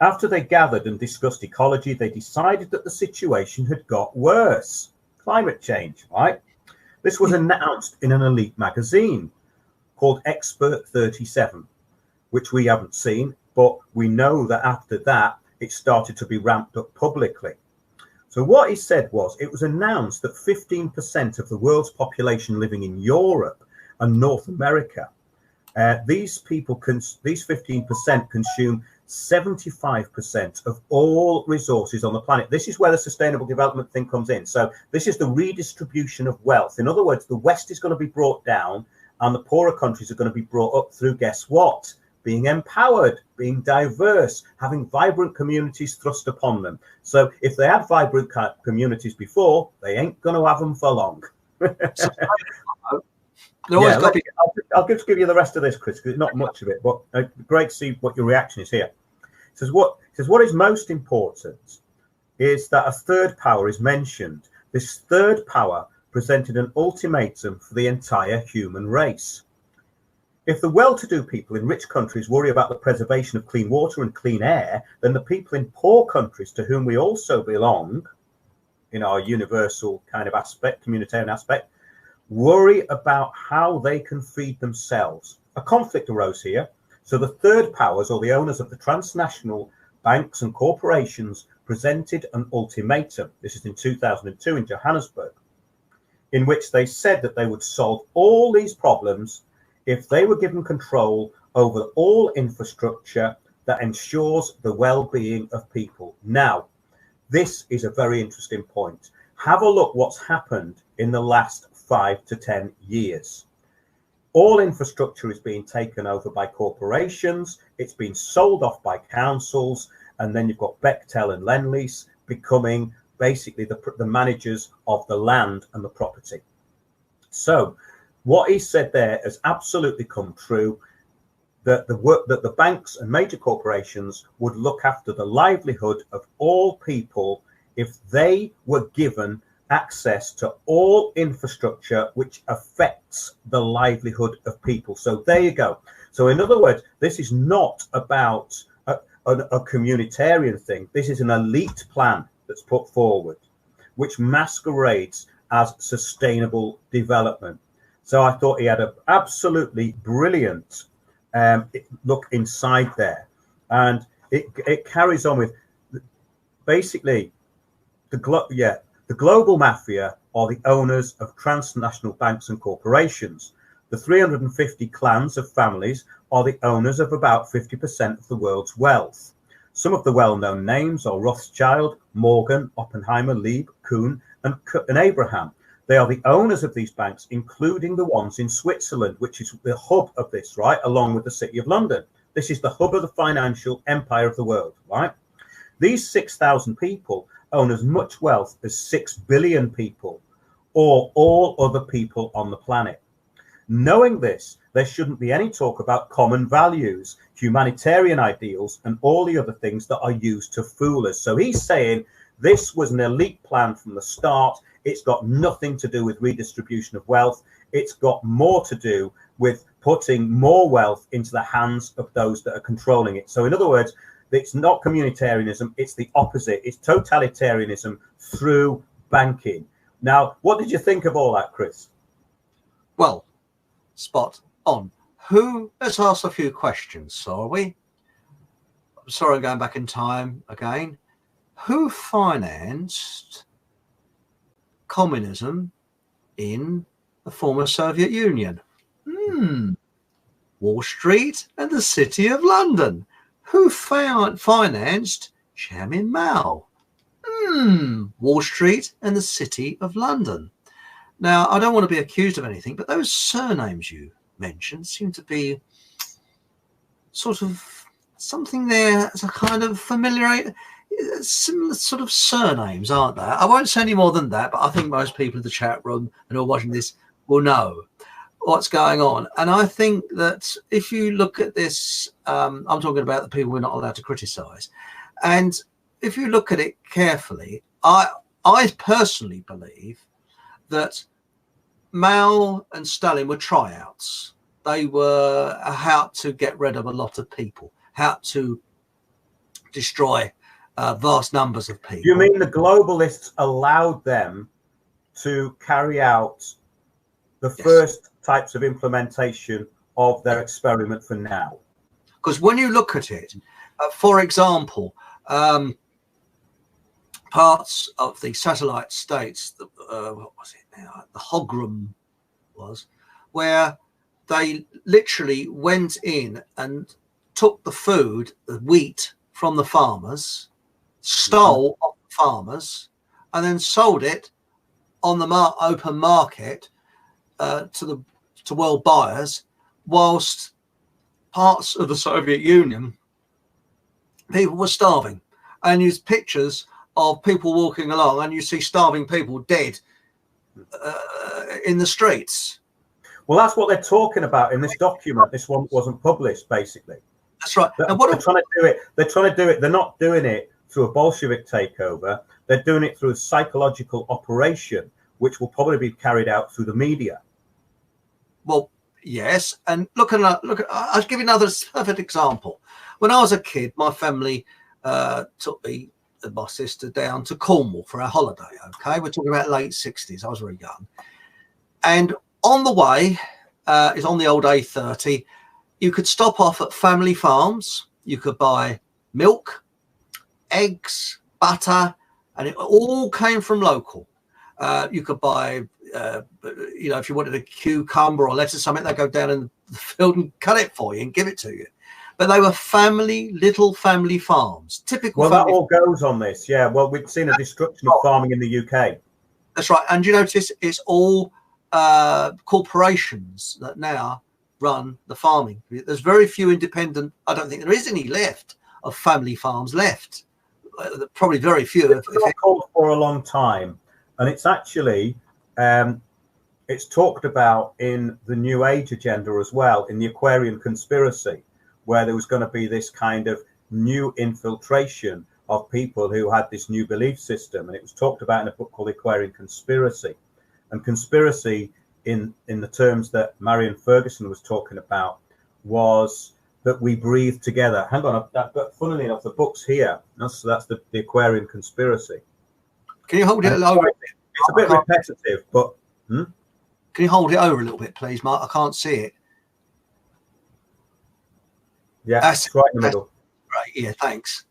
After they gathered and discussed ecology, they decided that the situation had got worse. Climate change, right? This was announced in an elite magazine called Expert 37, which we haven't seen, but we know that after that, it started to be ramped up publicly. So what he said was, it was announced that 15% of the world's population living in Europe and North America, these 15% consume 75% of all resources on the planet. This is where the sustainable development thing comes in. So this is the redistribution of wealth. In other words, the West is going to be brought down and the poorer countries are going to be brought up through, guess what? Being empowered, being diverse, having vibrant communities thrust upon them. So if they had vibrant communities before, they ain't going to have them for long. I'll just give you the rest of this, Chris, because it's not much of it, but great to see what your reaction is here. It says what is most important is that a third power is mentioned. This third power presented an ultimatum for the entire human race. If the well-to-do people in rich countries worry about the preservation of clean water and clean air, then the people in poor countries, to whom we also belong, in our universal kind of aspect, communitarian aspect, worry about how they can feed themselves. A conflict arose here, so the third powers, or the owners of the transnational banks and corporations, presented an ultimatum. This is in 2002 in Johannesburg, in which they said that they would solve all these problems if they were given control over all infrastructure that ensures the well-being of people. Now, this is a very interesting point. Have a look what's happened in the last 5 to 10 years. All infrastructure is being taken over by corporations. It's been sold off by councils. And then you've got Bechtel and Lendlease becoming basically the managers of the land and the property. So what he said there has absolutely come true, that the banks and major corporations would look after the livelihood of all people if they were given access to all infrastructure which affects the livelihood of people. So there you go. So in other words, this is not about a communitarian thing. This is an elite plan that's put forward, which masquerades as sustainable development. So I thought he had an absolutely brilliant look inside there. And it carries on with basically the global mafia are the owners of transnational banks and corporations. The 350 clans of families are the owners of about 50% of the world's wealth. Some of the well-known names are Rothschild, Morgan, Oppenheimer, Lieb, Kuhn, and Abraham. They are the owners of these banks, including the ones in Switzerland, which is the hub of this, right, along with the City of London. This is the hub of the financial empire of the world, right? These 6,000 people own as much wealth as 6 billion people, or all other people on the planet. Knowing this, there shouldn't be any talk about common values, humanitarian ideals, and all the other things that are used to fool us. So he's saying this was an elite plan from the start. It's got nothing to do with redistribution of wealth. It's got more to do with putting more wealth into the hands of those that are controlling it. So in other words, it's not communitarianism, it's the opposite. It's totalitarianism through banking. Now, what did you think of all that, Chris? Well, spot on. Let's ask a few questions, shall we? I'm sorry, I'm going back in time again. Who financed communism in the former Soviet Union? Wall Street and the City of London. Who financed Chairman Mao? Wall Street and the City of London. Now, I don't want to be accused of anything, but those surnames you mentioned seem to be sort of something there as a kind of familiar, similar sort of surnames, aren't there? I won't say any more than that, but I think most people in the chat room and who are watching this will know what's going on. And I think that if you look at this, I'm talking about the people we're not allowed to criticize. And if you look at it carefully, I personally believe that Mao and Stalin were tryouts. They were how to get rid of a lot of people, how to destroy vast numbers of people. You mean the globalists allowed them to carry out the first types of implementation of their experiment for now? Because when you look at it, for example, parts of the satellite states, what was it now? The Hogram was, where they literally went in and took the food, the wheat from the farmers, stole off the farmers, and then sold it on the open market to world buyers, whilst parts of the Soviet Union, people were starving. And use pictures of people walking along, and you see starving people dead in the streets. Well, that's what they're talking about in this document. This one wasn't published, basically. That's right. And what they're trying to do it. They're trying to do it. They're not doing it through a Bolshevik takeover. They're doing it through a psychological operation, which will probably be carried out through the media. Well, yes. And look at. I'll give you another perfect example. When I was a kid, my family took me and my sister down to Cornwall for our holiday. Okay, we're talking about late 60s. I was very young, and on the way is on the old A30. You could stop off at family farms. You could buy milk, eggs, butter, and it all came from local. You could buy, if you wanted a cucumber or lettuce, something, they go down in the field and cut it for you and give it to you. But they were little family farms, typical. Well, that all goes on this, yeah. Well, we've seen a destruction of farming in the UK. That's right, and you notice it's all corporations that now run the farming. There's very few independent. I don't think there is any left of family farms left. Probably very few. It's been called for a long time, and it's actually it's talked about in the New Age agenda as well, in the Aquarian conspiracy, where there was going to be this kind of new infiltration of people who had this new belief system, and it was talked about in a book called Aquarian Conspiracy. And conspiracy, in the terms that Marion Ferguson was talking about, was that we breathe together. Hang on, but funnily enough, the book's here. That's the Aquarian Conspiracy. Can you hold it over? It's a bit repetitive, but can you hold it over a little bit, please, Mark? I can't see it. Yeah, that's right in the middle. Yeah, thanks.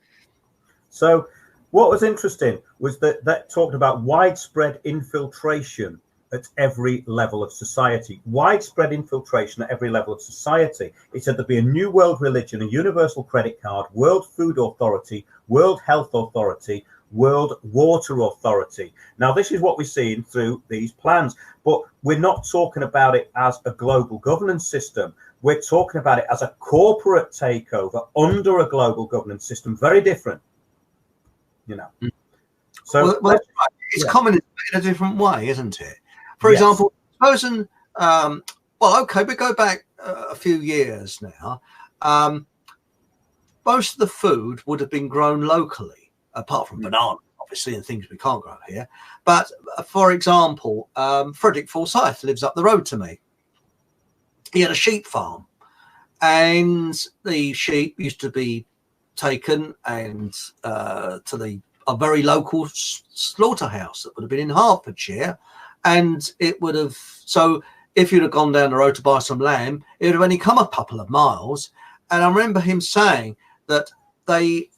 So what was interesting was that talked about widespread infiltration at every level of society. Widespread infiltration at every level of society. It said there'd be a new world religion, a universal credit card, World Food Authority, World Health Authority, World Water Authority. Now, this is what we're seeing through these plans, but we're not talking about it as a global governance system. We're talking about it as a corporate takeover under a global governance system. Very different, you know. So well, it's communism in a different way, isn't it? For Yes. example, supposing, well, okay, we go back a few years now. Most of the food would have been grown locally, apart from banana, obviously, and things we can't grow here. But for example, Frederick Forsyth lives up the road to me. He had a sheep farm, and the sheep used to be taken and to a very local slaughterhouse that would have been in Hertfordshire. And it would have, so if you'd have gone down the road to buy some lamb, it would have only come a couple of miles. And I remember him saying that the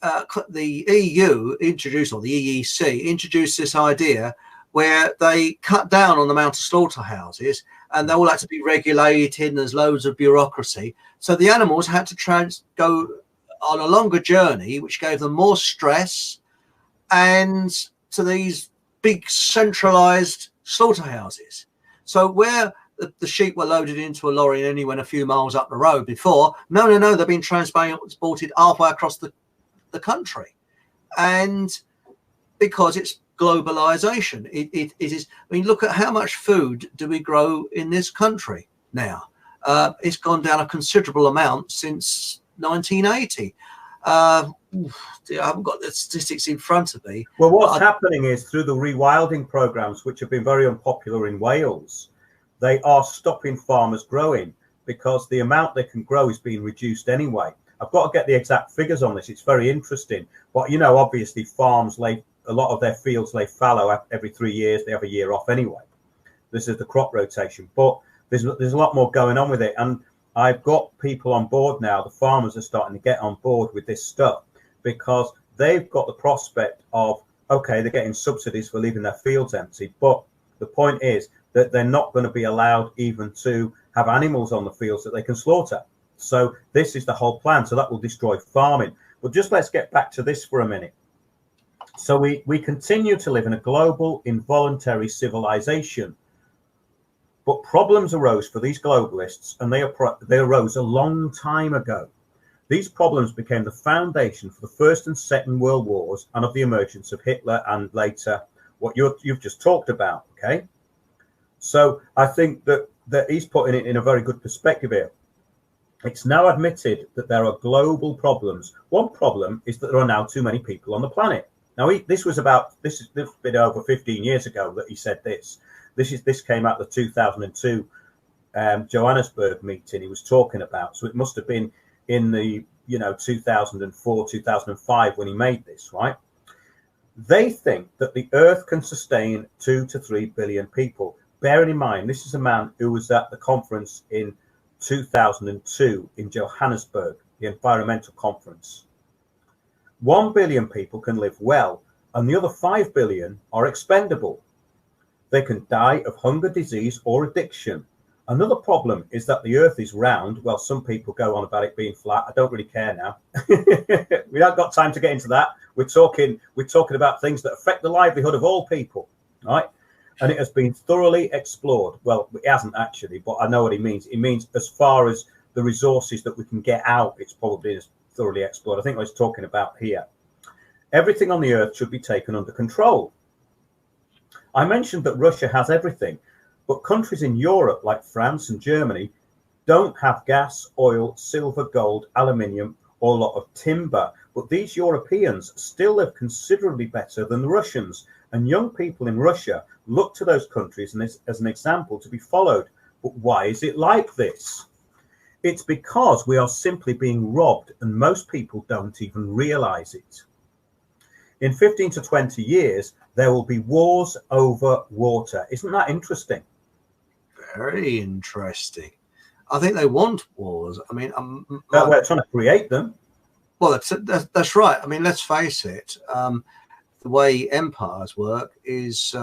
EU introduced, or the EEC introduced, this idea where they cut down on the amount of slaughterhouses, and they all had to be regulated, and there's loads of bureaucracy. So the animals had to go on a longer journey, which gave them more stress, and to these big centralized slaughterhouses. So where the sheep were loaded into a lorry and only went a few miles up the road before, no, they've been transported halfway across the country. And because it's globalization, it is, I mean, look at how much food do we grow in this country now. It's gone down a considerable amount since 1980. I haven't got the statistics in front of me. Well, what's happening is through the rewilding programs, which have been very unpopular in Wales, they are stopping farmers growing because the amount they can grow is being reduced anyway. I've got to get the exact figures on this. It's very interesting. But, you know, obviously farms a lot of their fields lay fallow every 3 years. They have a year off anyway. This is the crop rotation. But there's a lot more going on with it. And I've got people on board now. The farmers are starting to get on board with this stuff because they've got the prospect of, okay, they're getting subsidies for leaving their fields empty. But the point is that they're not going to be allowed even to have animals on the fields that they can slaughter. So this is the whole plan. So that will destroy farming. But just let's get back to this for a minute. So we continue to live in a global involuntary civilization. But problems arose for these globalists, and they arose a long time ago. These problems became the foundation for the First and Second World Wars and of the emergence of Hitler and later what you've just talked about, okay? So I think that he's putting it in a very good perspective here. It's now admitted that there are global problems. One problem is that there are now too many people on the planet. Now, this has been over 15 years ago that he said this. This came out of the 2002 Johannesburg meeting he was talking about. So it must have been in the 2004, 2005 when he made this, right? They think that the Earth can sustain 2 to 3 billion people. Bearing in mind, this is a man who was at the conference in 2002 in Johannesburg, the environmental conference. 1 billion people can live well, and the other 5 billion are expendable. They can die of hunger, disease, or addiction. Another problem is that the Earth is round. Well, some people go on about it being flat. I don't really care now. We haven't got time to get into that. We're talking about things that affect the livelihood of all people, right? And it has been thoroughly explored. Well, it hasn't actually, but I know what he means. It means as far as the resources that we can get out, it's probably thoroughly explored. I think what he's talking about here. Everything on the Earth should be taken under control. I mentioned that Russia has everything, but countries in Europe like France and Germany don't have gas, oil, silver, gold, aluminium, or a lot of timber. But these Europeans still live considerably better than the Russians. And young people in Russia look to those countries as an example to be followed. But why is it like this? It's because we are simply being robbed, and most people don't even realize it. In 15 to 20 years, there will be wars over water. Isn't that interesting? Very interesting. I think they want wars. I mean, we're trying to create them. Well, that's right. I mean, let's face it. The way empires work is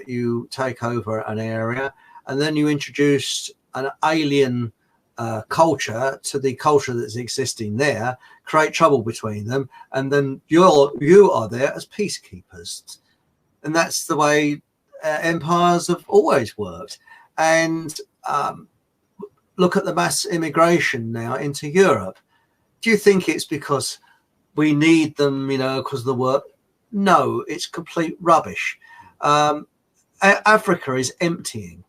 you take over an area and then you introduce an alien culture to the culture that's existing there, create trouble between them, and then you are there as peacekeepers. And that's the way empires have always worked. And look at the mass immigration now into Europe. Do you think it's because we need them, because of the work? No, it's complete rubbish. Africa is emptying.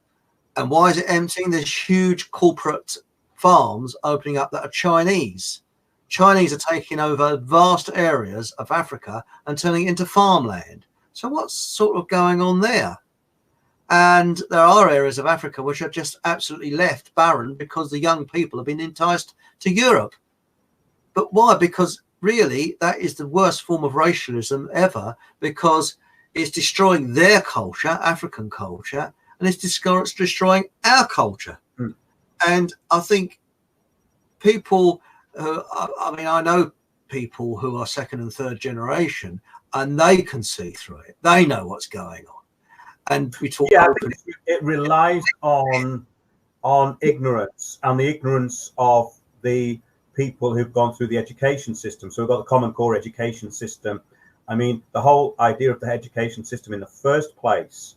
And why is it emptying? There's huge corporate farms opening up that are Chinese. Chinese are taking over vast areas of Africa and turning it into farmland. So what's sort of going on there? And there are areas of Africa which are just absolutely left barren because the young people have been enticed to Europe. But why? Because really, that is the worst form of racialism ever, because it's destroying their culture, African culture, and it's destroying our culture. Mm. And I think people I know people who are second and third generation, and they can see through it. They know what's going on. And we talk. Yeah, it relies on ignorance, and the ignorance of the people who've gone through the education system. So we've got the Common Core education system. I mean, the whole idea of the education system in the first place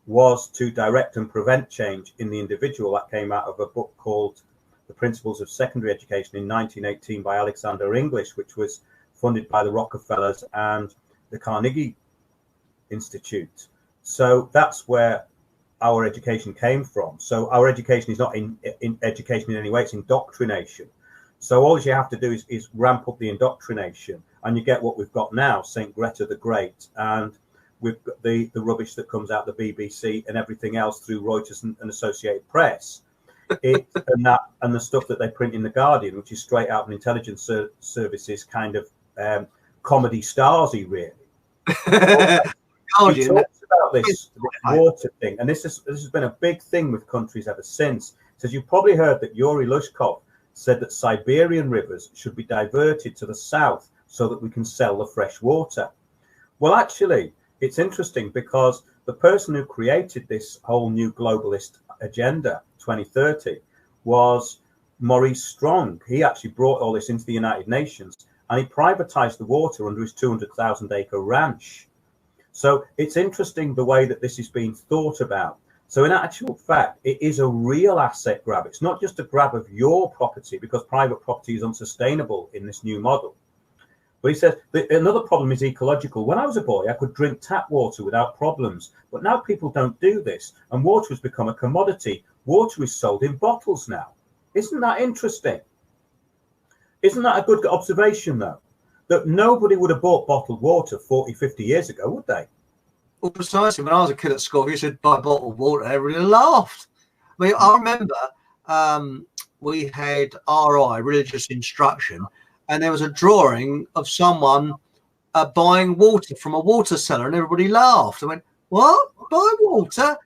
was to direct and prevent change in the individual. That came out of a book called The Principles of Secondary Education in 1918 by Alexander English, which was funded by the Rockefellers and the Carnegie Institute. So that's where our education came from. So our education is not in education in any way, it's indoctrination. So all you have to do is ramp up the indoctrination, and you get what we've got now, St. Greta the Great, and we've got the rubbish that comes out the BBC and everything else through Reuters and Associated Press. And the stuff that they print in The Guardian, which is straight out of an intelligence services kind of comedy Stasi, really. He talks about this water thing, and this has been a big thing with countries ever since. Says you've probably heard that Yuri Lushkov said that Siberian rivers should be diverted to the south so that we can sell the fresh water. Well, actually, it's interesting because the person who created this whole new globalist agenda, 2030, was Maurice Strong. He actually brought all this into the United Nations, and he privatized the water under his 200,000-acre ranch. So it's interesting the way that this is being thought about. So in actual fact, it is a real asset grab. It's not just a grab of your property, because private property is unsustainable in this new model. But he says another problem is ecological. When I was a boy, I could drink tap water without problems. But now people don't do this, and water has become a commodity. Water is sold in bottles now. Isn't that interesting? Isn't that a good observation, though? That nobody would have bought bottled water 40, 50 years ago, would they? Well, precisely. When I was a kid at school, if you said buy bottled water, everybody laughed. I mean, I remember we had RI, religious instruction, and there was a drawing of someone buying water from a water cellar, and everybody laughed. I went, what? Buy water?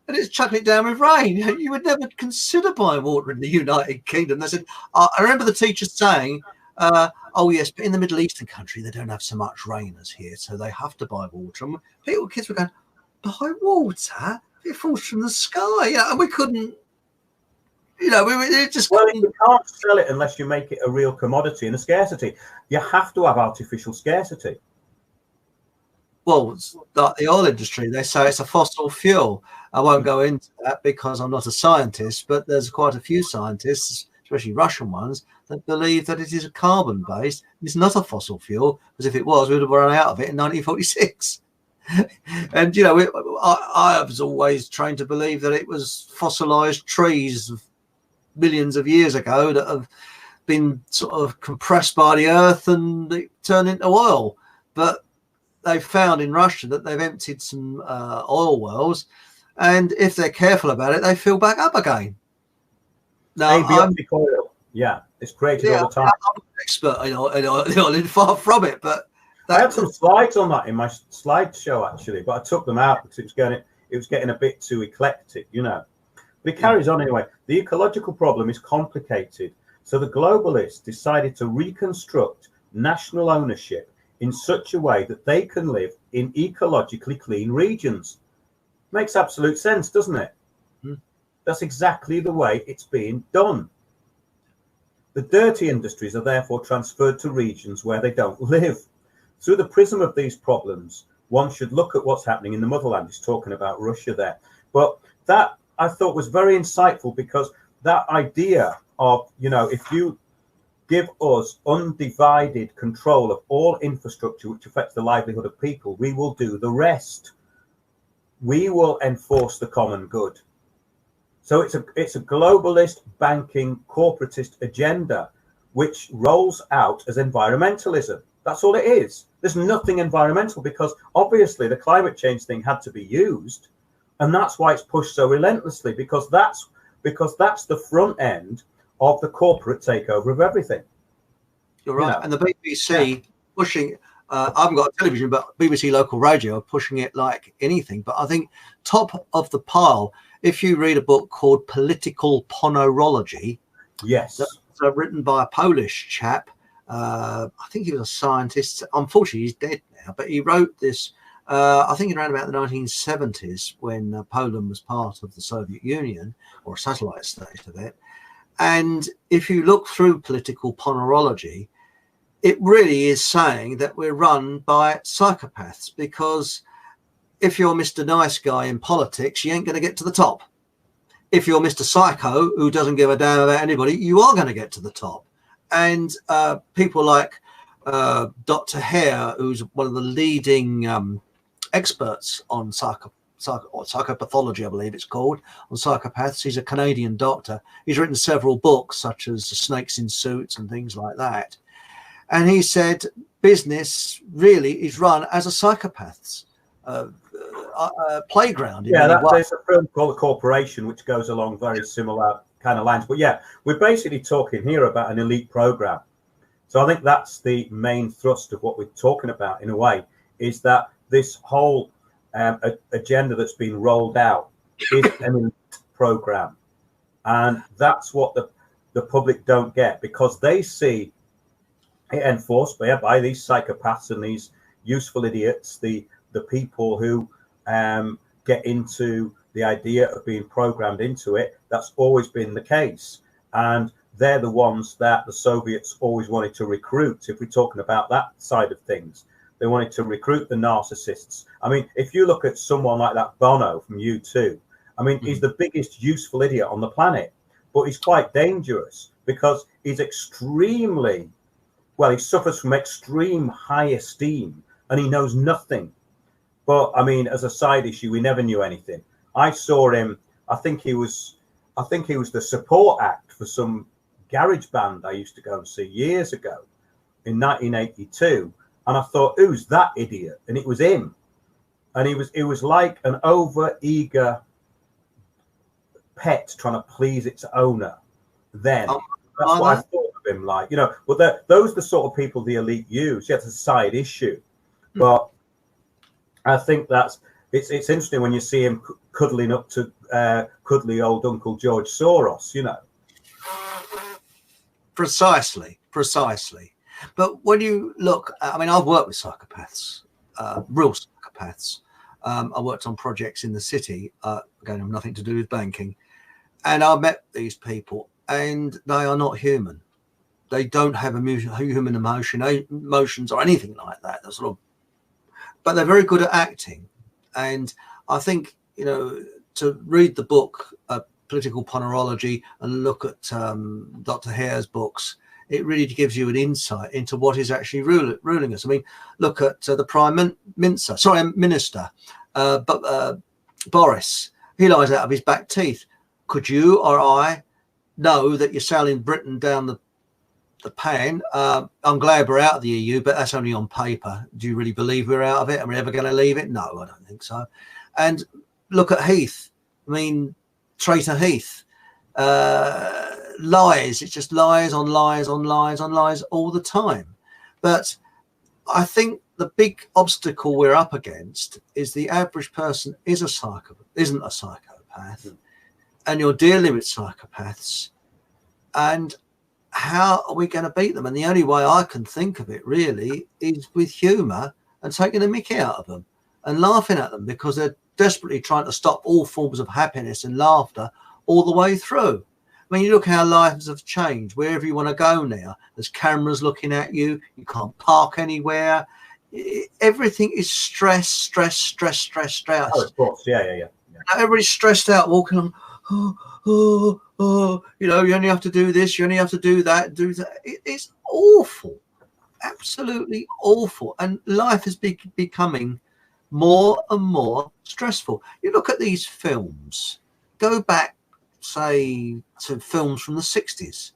And it's chucking it down with rain. You would never consider buying water in the United Kingdom. They said, I remember the teacher saying, oh yes, but in the Middle Eastern country, they don't have so much rain as here, so they have to buy water. And kids were going, buy water? It falls from the sky. And we couldn't, we just couldn't. You can't sell it unless you make it a real commodity and a scarcity. You have to have artificial scarcity. Well, like the oil industry, they say it's a fossil fuel. I won't go into that because I'm not a scientist, but there's quite a few scientists, especially Russian ones, that believe that it is a carbon-based. It's not a fossil fuel, because if it was, we would have run out of it in 1946. And, I was always trained to believe that it was fossilized trees of millions of years ago that have been sort of compressed by the earth and turned into oil. But they've found in Russia that they've emptied some oil wells, and if they're careful about it, they fill back up again. Now, abiotic oil. Yeah, it's created all the time. I'm not an expert in oil, far from it, but I had some slides on that in my slideshow actually, but I took them out because it was getting a bit too eclectic, But it carries on anyway. The ecological problem is complicated, so the globalists decided to reconstruct national ownership in such a way that they can live in ecologically clean regions. Makes absolute sense, doesn't it? That's exactly the way it's being done. The dirty industries are therefore transferred to regions where they don't live. Through the prism of these problems, one should look at what's happening in the motherland. He's talking about Russia there. But that I thought was very insightful, because that idea of, if you give us undivided control of all infrastructure which affects the livelihood of people, we will do the rest. We will enforce the common good. So it's a globalist, banking, corporatist agenda which rolls out as environmentalism. That's all it is. There's nothing environmental, because obviously the climate change thing had to be used, and that's why it's pushed so relentlessly, because that's the front end of the corporate takeover of everything. You're right. And the BBC pushing, I haven't got a television, but BBC local radio are pushing it like anything. But I think top of the pile, if you read a book called Political Ponerology, yes, that's written by a Polish chap. I think he was a scientist. Unfortunately, he's dead now, but he wrote this, I think around about the 1970s, when Poland was part of the Soviet Union, or a satellite state of it. And if you look through Political Ponerology, it really is saying that we're run by psychopaths, because if you're Mr. Nice Guy in politics, you ain't going to get to the top. If you're Mr. Psycho, who doesn't give a damn about anybody, you are going to get to the top. And people like Dr. Hare, who's one of the leading experts on psychopathology, I believe it's called, on psychopaths. He's a Canadian doctor. He's written several books, such as Snakes in Suits and things like that. And he said business really is run as a psychopath's playground. There's a film called The Corporation, which goes along very similar kind of lines. But yeah, we're basically talking here about an elite program. So I think that's the main thrust of what we're talking about, in a way, is that this whole agenda that's been rolled out is an elite program. And that's what the public don't get, because they see it enforced by these psychopaths and these useful idiots, the people who get into the idea of being programmed into it. That's always been the case. And they're the ones that the Soviets always wanted to recruit. If we're talking about that side of things, they wanted to recruit the narcissists. I mean, if you look at someone like that Bono from U2, I mean, he's the biggest useful idiot on the planet, but he's quite dangerous, because he's extremely, well, he suffers from extreme high esteem, and he knows nothing. But I mean, as a side issue, we never knew anything. I saw him, I think he was the support act for some garage band I used to go and see years ago in 1982. And I thought, who's that idiot? And it was him. And it was like an over-eager pet trying to please its owner then. That's what I thought of him like. But those are the sort of people the elite use. Yeah, it's a side issue. But I think it's interesting when you see him cuddling up to cuddly old Uncle George Soros, Precisely. But when you look, I mean, I've worked with psychopaths, real psychopaths. I worked on projects in the city, again, have nothing to do with banking. And I met these people, and they are not human. They don't have human emotions or anything like that. But they're very good at acting. And I think, to read the book, Political Ponerology, and look at Dr. Hare's books, it really gives you an insight into what is actually ruling us. I mean, look at the Minister, Boris. He lies out of his back teeth. Could you or I know that you're sailing Britain down the pan? I'm glad we're out of the EU, but that's only on paper. Do you really believe we're out of it? Are we ever going to leave it? No, I don't think so. And look at Heath. I mean, traitor Heath. Lies. It's just lies on lies on lies on lies all the time. But I think the big obstacle we're up against is the average person isn't a psychopath, and you're dealing with psychopaths. And how are we going to beat them? And the only way I can think of it really is with humour and taking the mickey out of them and laughing at them, because they're desperately trying to stop all forms of happiness and laughter all the way through. I mean, you look how lives have changed. Wherever you want to go now, there's cameras looking at you. You can't park anywhere. Everything is stress. Oh, of course. Yeah. Everybody's stressed out, walking on. You know, you only have to do this, you only have to do that. It's awful, absolutely awful. And life is becoming more and more stressful. You look at these films, go back, say, to films from the 60s,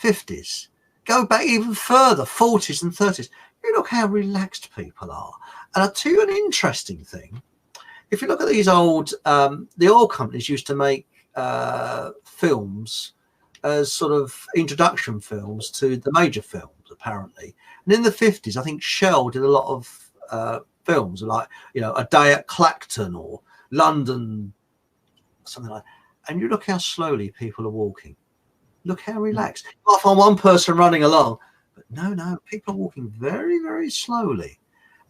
50s, go back even further, 40s and 30s. You look how relaxed people are. And I'll tell you an interesting thing. If you look at these old, the oil companies used to make films as sort of introduction films to the major films, apparently. And in the 50s, I think Shell did a lot of films like, you know, A Day at Clacton or London, something like that. And you look how slowly people are walking. Look how relaxed. You might find one person running along, but no, people are walking very, very slowly.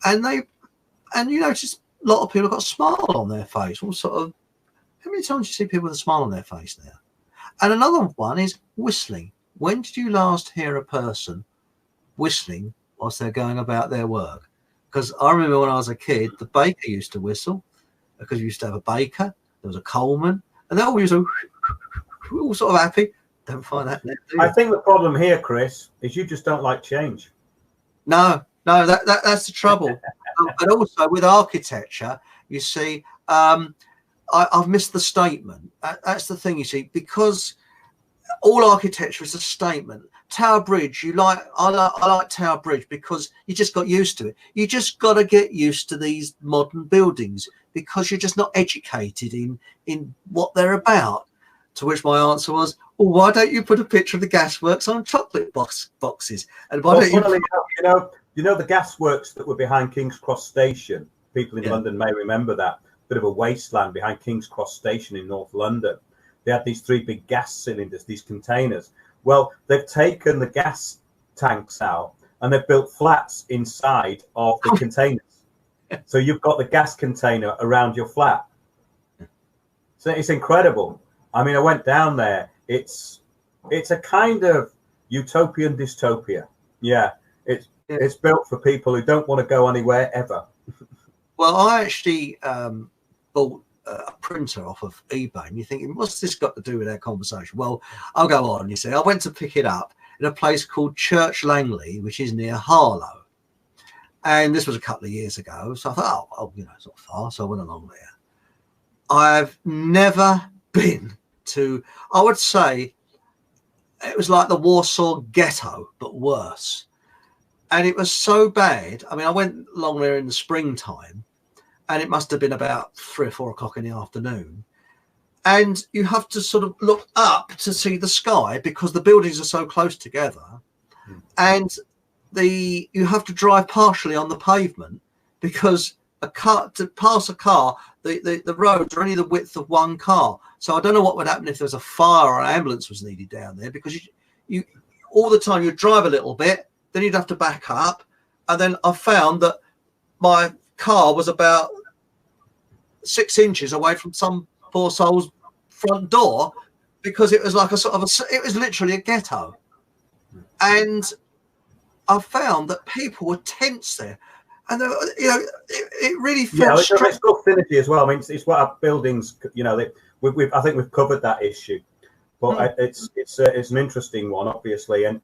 And you notice a lot of people have got a smile on their face. All sort of, how many times do you see people with a smile on their face now? And another one is whistling. When did you last hear a person whistling whilst they're going about their work? Because I remember when I was a kid, the baker used to whistle, because we used to have a baker, there was a coalman, and they all used to all sort of happy. Don't find that now, do you? I think the problem here, Chris, is you just don't like change. No, that's the trouble. And also with architecture, you see, I've missed the statement. That's the thing, you see, because all architecture is a statement. Tower Bridge, I like Tower Bridge because you just got used to it. You just got to get used to these modern buildings because you're just not educated in what they're about. To which my answer was, well, why don't you put a picture of the gasworks on chocolate boxes? And why don't you know the gasworks that were behind King's Cross Station? People in London may remember that. Bit of a wasteland behind King's Cross Station in North London. They had these 3 big gas cylinders, these containers. Well, they've taken the gas tanks out and they've built flats inside of the containers. So you've got the gas container around your flat. So it's incredible. I mean, I went down there. It's a kind of utopian dystopia. Yeah, it's built for people who don't want to go anywhere ever. Well, I actually bought a printer off of eBay, and you're thinking, what's this got to do with our conversation? Well, I'll go on. You see, I went to pick it up in a place called Church Langley, which is near Harlow. And this was a couple of years ago. So I thought, oh, you know, it's not far. So I went along there. I've never been to, I would say, it was like the Warsaw Ghetto, but worse. And it was so bad. I mean, I went along there in the springtime, and it must have been about 3 or 4 o'clock in the afternoon. And you have to sort of look up to see the sky because the buildings are so close together. And you have to drive partially on the pavement because to pass a car, the roads are only the width of one car. So I don't know what would happen if there was a fire or an ambulance was needed down there, because you all the time you drive a little bit, then you'd have to back up. And then I found that my car was about 6 inches away from some poor soul's front door because it was like it was literally a ghetto. And I found that people were tense there. And, you know, it really felt it's got synergy as well. I mean, it's what our buildings, you know, I think we've covered that issue. But it's an interesting one, obviously. And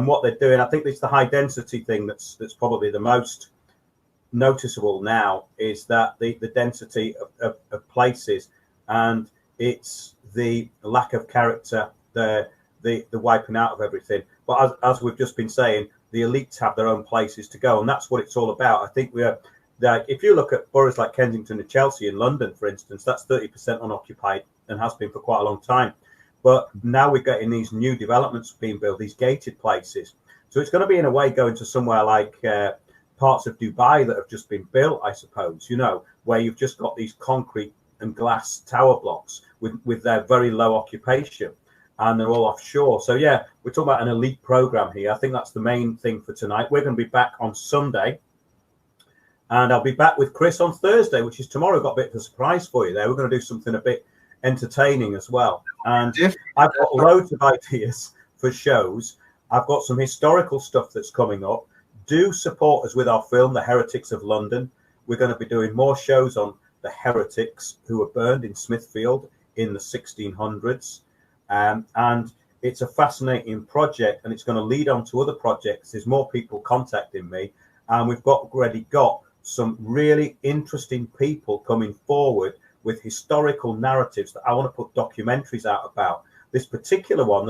what they're doing, I think it's the high density thing that's probably the most noticeable now, is that the density of places, and it's the lack of character, the wiping out of everything. But as we've just been saying, the elites have their own places to go, and that's what it's all about. I think if you look at boroughs like Kensington and Chelsea in London, for instance, that's 30% unoccupied and has been for quite a long time. But now we're getting these new developments being built, these gated places. So it's going to be, in a way, going to somewhere like parts of Dubai that have just been built, I suppose, you know, where you've just got these concrete and glass tower blocks with their very low occupation. and they're all offshore. So yeah, we're talking about an elite program here. I think that's the main thing for tonight. We're going to be back on Sunday, and I'll be back with Chris on Thursday, which is tomorrow. Got a bit of a surprise for you there. We're going to do something a bit entertaining as well. And I've got loads of ideas for shows. I've got some historical stuff that's coming up. Do support us with our film, The Heretics of London. We're going to be doing more shows on the heretics who were burned in Smithfield in the 1600s. And it's a fascinating project, and it's going to lead on to other projects. There's more people contacting me, and we've already got some really interesting people coming forward with historical narratives that I want to put documentaries out about. This particular one,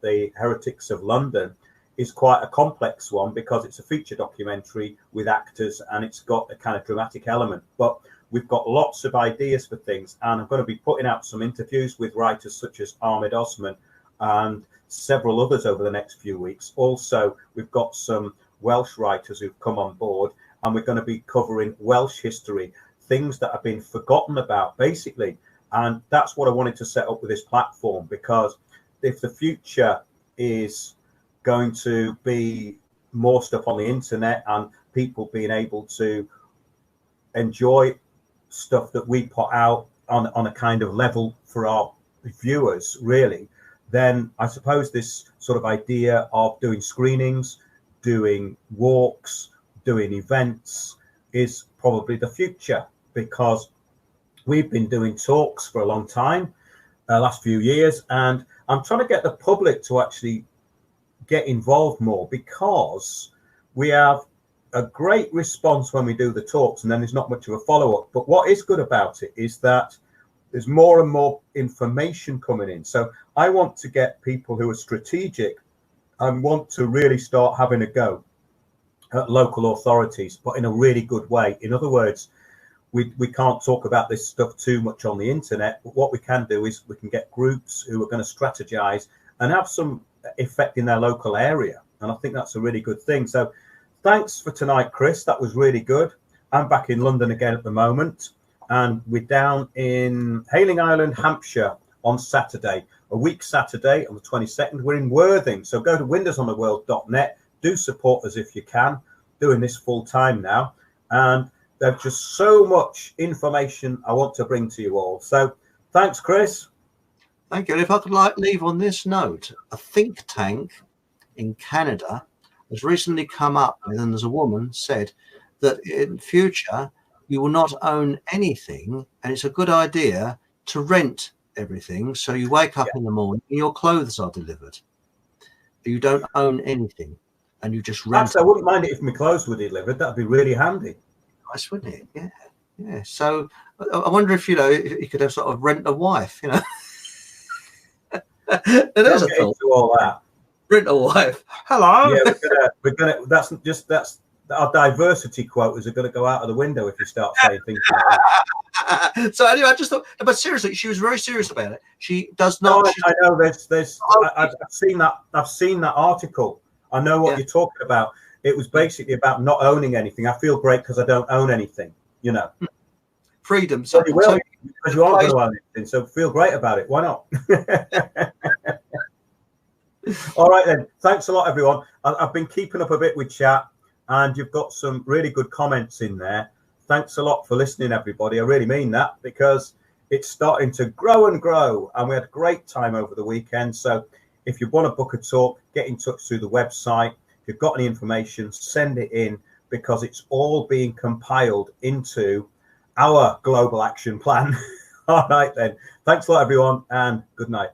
the Heretics of London, is quite a complex one because it's a feature documentary with actors, and it's got a kind of dramatic element. But we've got lots of ideas for things, and I'm going to be putting out some interviews with writers such as Ahmed Osman and several others over the next few weeks. Also, we've got some Welsh writers who've come on board, and we're going to be covering Welsh history, things that have been forgotten about, basically. And that's what I wanted to set up with this platform, because if the future is going to be more stuff on the internet and people being able to enjoy stuff that we put out on a kind of level for our viewers, really, then I suppose this sort of idea of doing screenings, doing walks, doing events is probably the future, because we've been doing talks for a long time, last few years, and I'm trying to get the public to actually get involved more, because we have a great response when we do the talks, and then there's not much of a follow-up. But what is good about it is that there's more and more information coming in. So I want to get people who are strategic and want to really start having a go at local authorities, but in a really good way. In other words, we can't talk about this stuff too much on the internet, but what we can do is we can get groups who are going to strategize and have some effect in their local area. And I think that's a really good thing. So thanks for tonight, Chris. That was really good. I'm back in London again at the moment, and we're down in Hayling Island, Hampshire on Saturday, a week Saturday on the 22nd. We're in Worthing. So go to windowsontheworld.net. Do support us if you can. Doing this full time now. And there's just so much information I want to bring to you all. So thanks, Chris. Thank you. And if I could leave on this note, a think tank in Canada has recently come up with, and there's a woman said that in future you will not own anything, and it's a good idea to rent everything. So you wake up in the morning and your clothes are delivered. You don't own anything, and you just rent. I wouldn't mind it if my clothes were delivered. That'd be really handy. Nice, wouldn't it? Yeah, yeah. So I wonder if you could have sort of rent a wife. There's a thought. All that. Rent a wife. Hello. Yeah, we're gonna. That's our diversity quotas are going to go out of the window if you start saying things like that. So anyway, I just thought, but seriously, she was very serious about it. She does not. No, I know. I've seen that. I've seen that article. I know what you're talking about. It was basically about not owning anything. I feel great because I don't own anything. Freedom. So you will, because you aren't going to own anything. So feel great about it. Why not? All right then. Thanks a lot, everyone. I've been keeping up a bit with chat, and you've got some really good comments in there. Thanks a lot for listening, everybody. I really mean that, because it's starting to grow and grow, and we had a great time over the weekend. So if you want to book a talk, get in touch through the website. If you've got any information, send it in, because it's all being compiled into our global action plan. All right then. Thanks a lot, everyone, and good night.